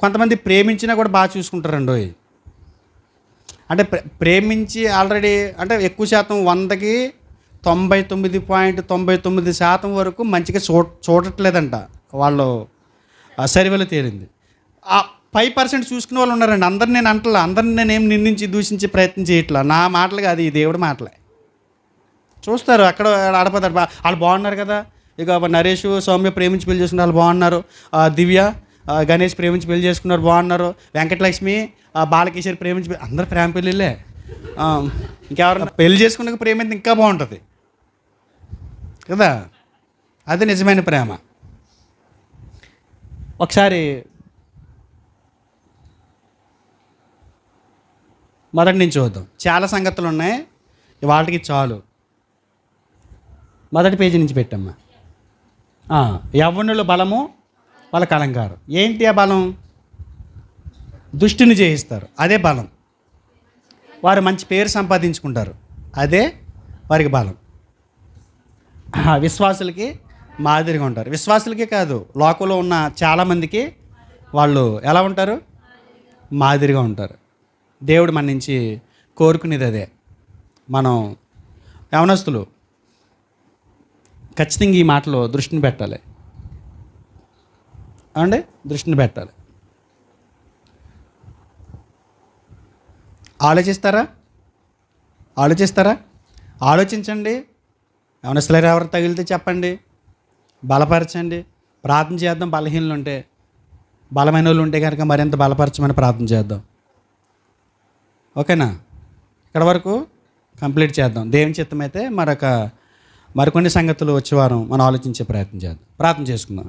కొంతమంది ప్రేమించినా కూడా బాగా చూసుకుంటారండి. అంటే ప్రేమించి ఆల్రెడీ అంటే ఎక్కువ శాతం 100కి 99.99% వరకు మంచిగా చూడట్లేదంట. వాళ్ళు సర్వేలో తేలింది. ఆ 5% చూసుకునే వాళ్ళు ఉన్నారండి. అందరిని నేను అంటలా, అందరిని నేనేం నిందించి దూషించి ప్రయత్నం చేయట్లా. నా మాటలు కాదు, ఈ దేవుడి మాటలే. చూస్తారు అక్కడ ఆడపోతారు, వాళ్ళు బాగున్నారు కదా. ఇక నరేష్ సౌమ్య ప్రేమించి పెళ్లి చేసుకున్నారు, వాళ్ళు బాగున్నారు. దివ్య గణేష్ ప్రేమించి పెళ్లి చేసుకున్నారు, బాగున్నారు. వెంకటలక్ష్మి బాలకిషోర్ ప్రేమించి అందరు ప్రేమ పెళ్ళిళ్ళే. ఇంకెవరన్నా పెళ్లి చేసుకున్నాక ప్రేమ ఇంకా బాగుంటుంది కదా. అది నిజమైన ప్రేమ. ఒకసారి మొదటి నుంచి చూద్దాం. చాలా సంగతులు ఉన్నాయి, వాటికి చాలు. మొదటి పేజీ నుంచి పెట్టమ్మా. యవ్వనుల బలము వాళ్ళకి అలంకారం. ఏంటి ఆ బలం? దుష్టుని జయిస్తారు, అదే బలం. వారు మంచి పేరు సంపాదించుకుంటారు, అదే వారికి బలం. విశ్వాసులకి మాదిరిగా ఉంటారు. విశ్వాసులకే కాదు, లోకంలో ఉన్న చాలామందికి వాళ్ళు ఎలా ఉంటారు? మాదిరిగా ఉంటారు. దేవుడు మన నుంచి కోరుకునేది అదే. మనం యవనస్తులు ఖచ్చితంగా ఈ మాటలో దృష్టిని పెట్టాలి అండి, దృష్టిని పెట్టాలి. ఆలోచించండి. యవనస్తులు ఎవరు తగిలితే చెప్పండి, బలపరచండి, ప్రార్థన చేద్దాం. బలహీనలు ఉంటే, బలమైన వాళ్ళు ఉంటే కనుక మరింత బలపరచమని ప్రార్థన చేద్దాం. ఓకేనా? ఇక్కడ వరకు కంప్లీట్ చేద్దాం. దేవుని చిత్తమైతే మరికొన్ని సంగతులు వచ్చే వారం మనం ఆలోచించే ప్రయత్నం చేద్దాం. ప్రార్థన చేసుకుందాం.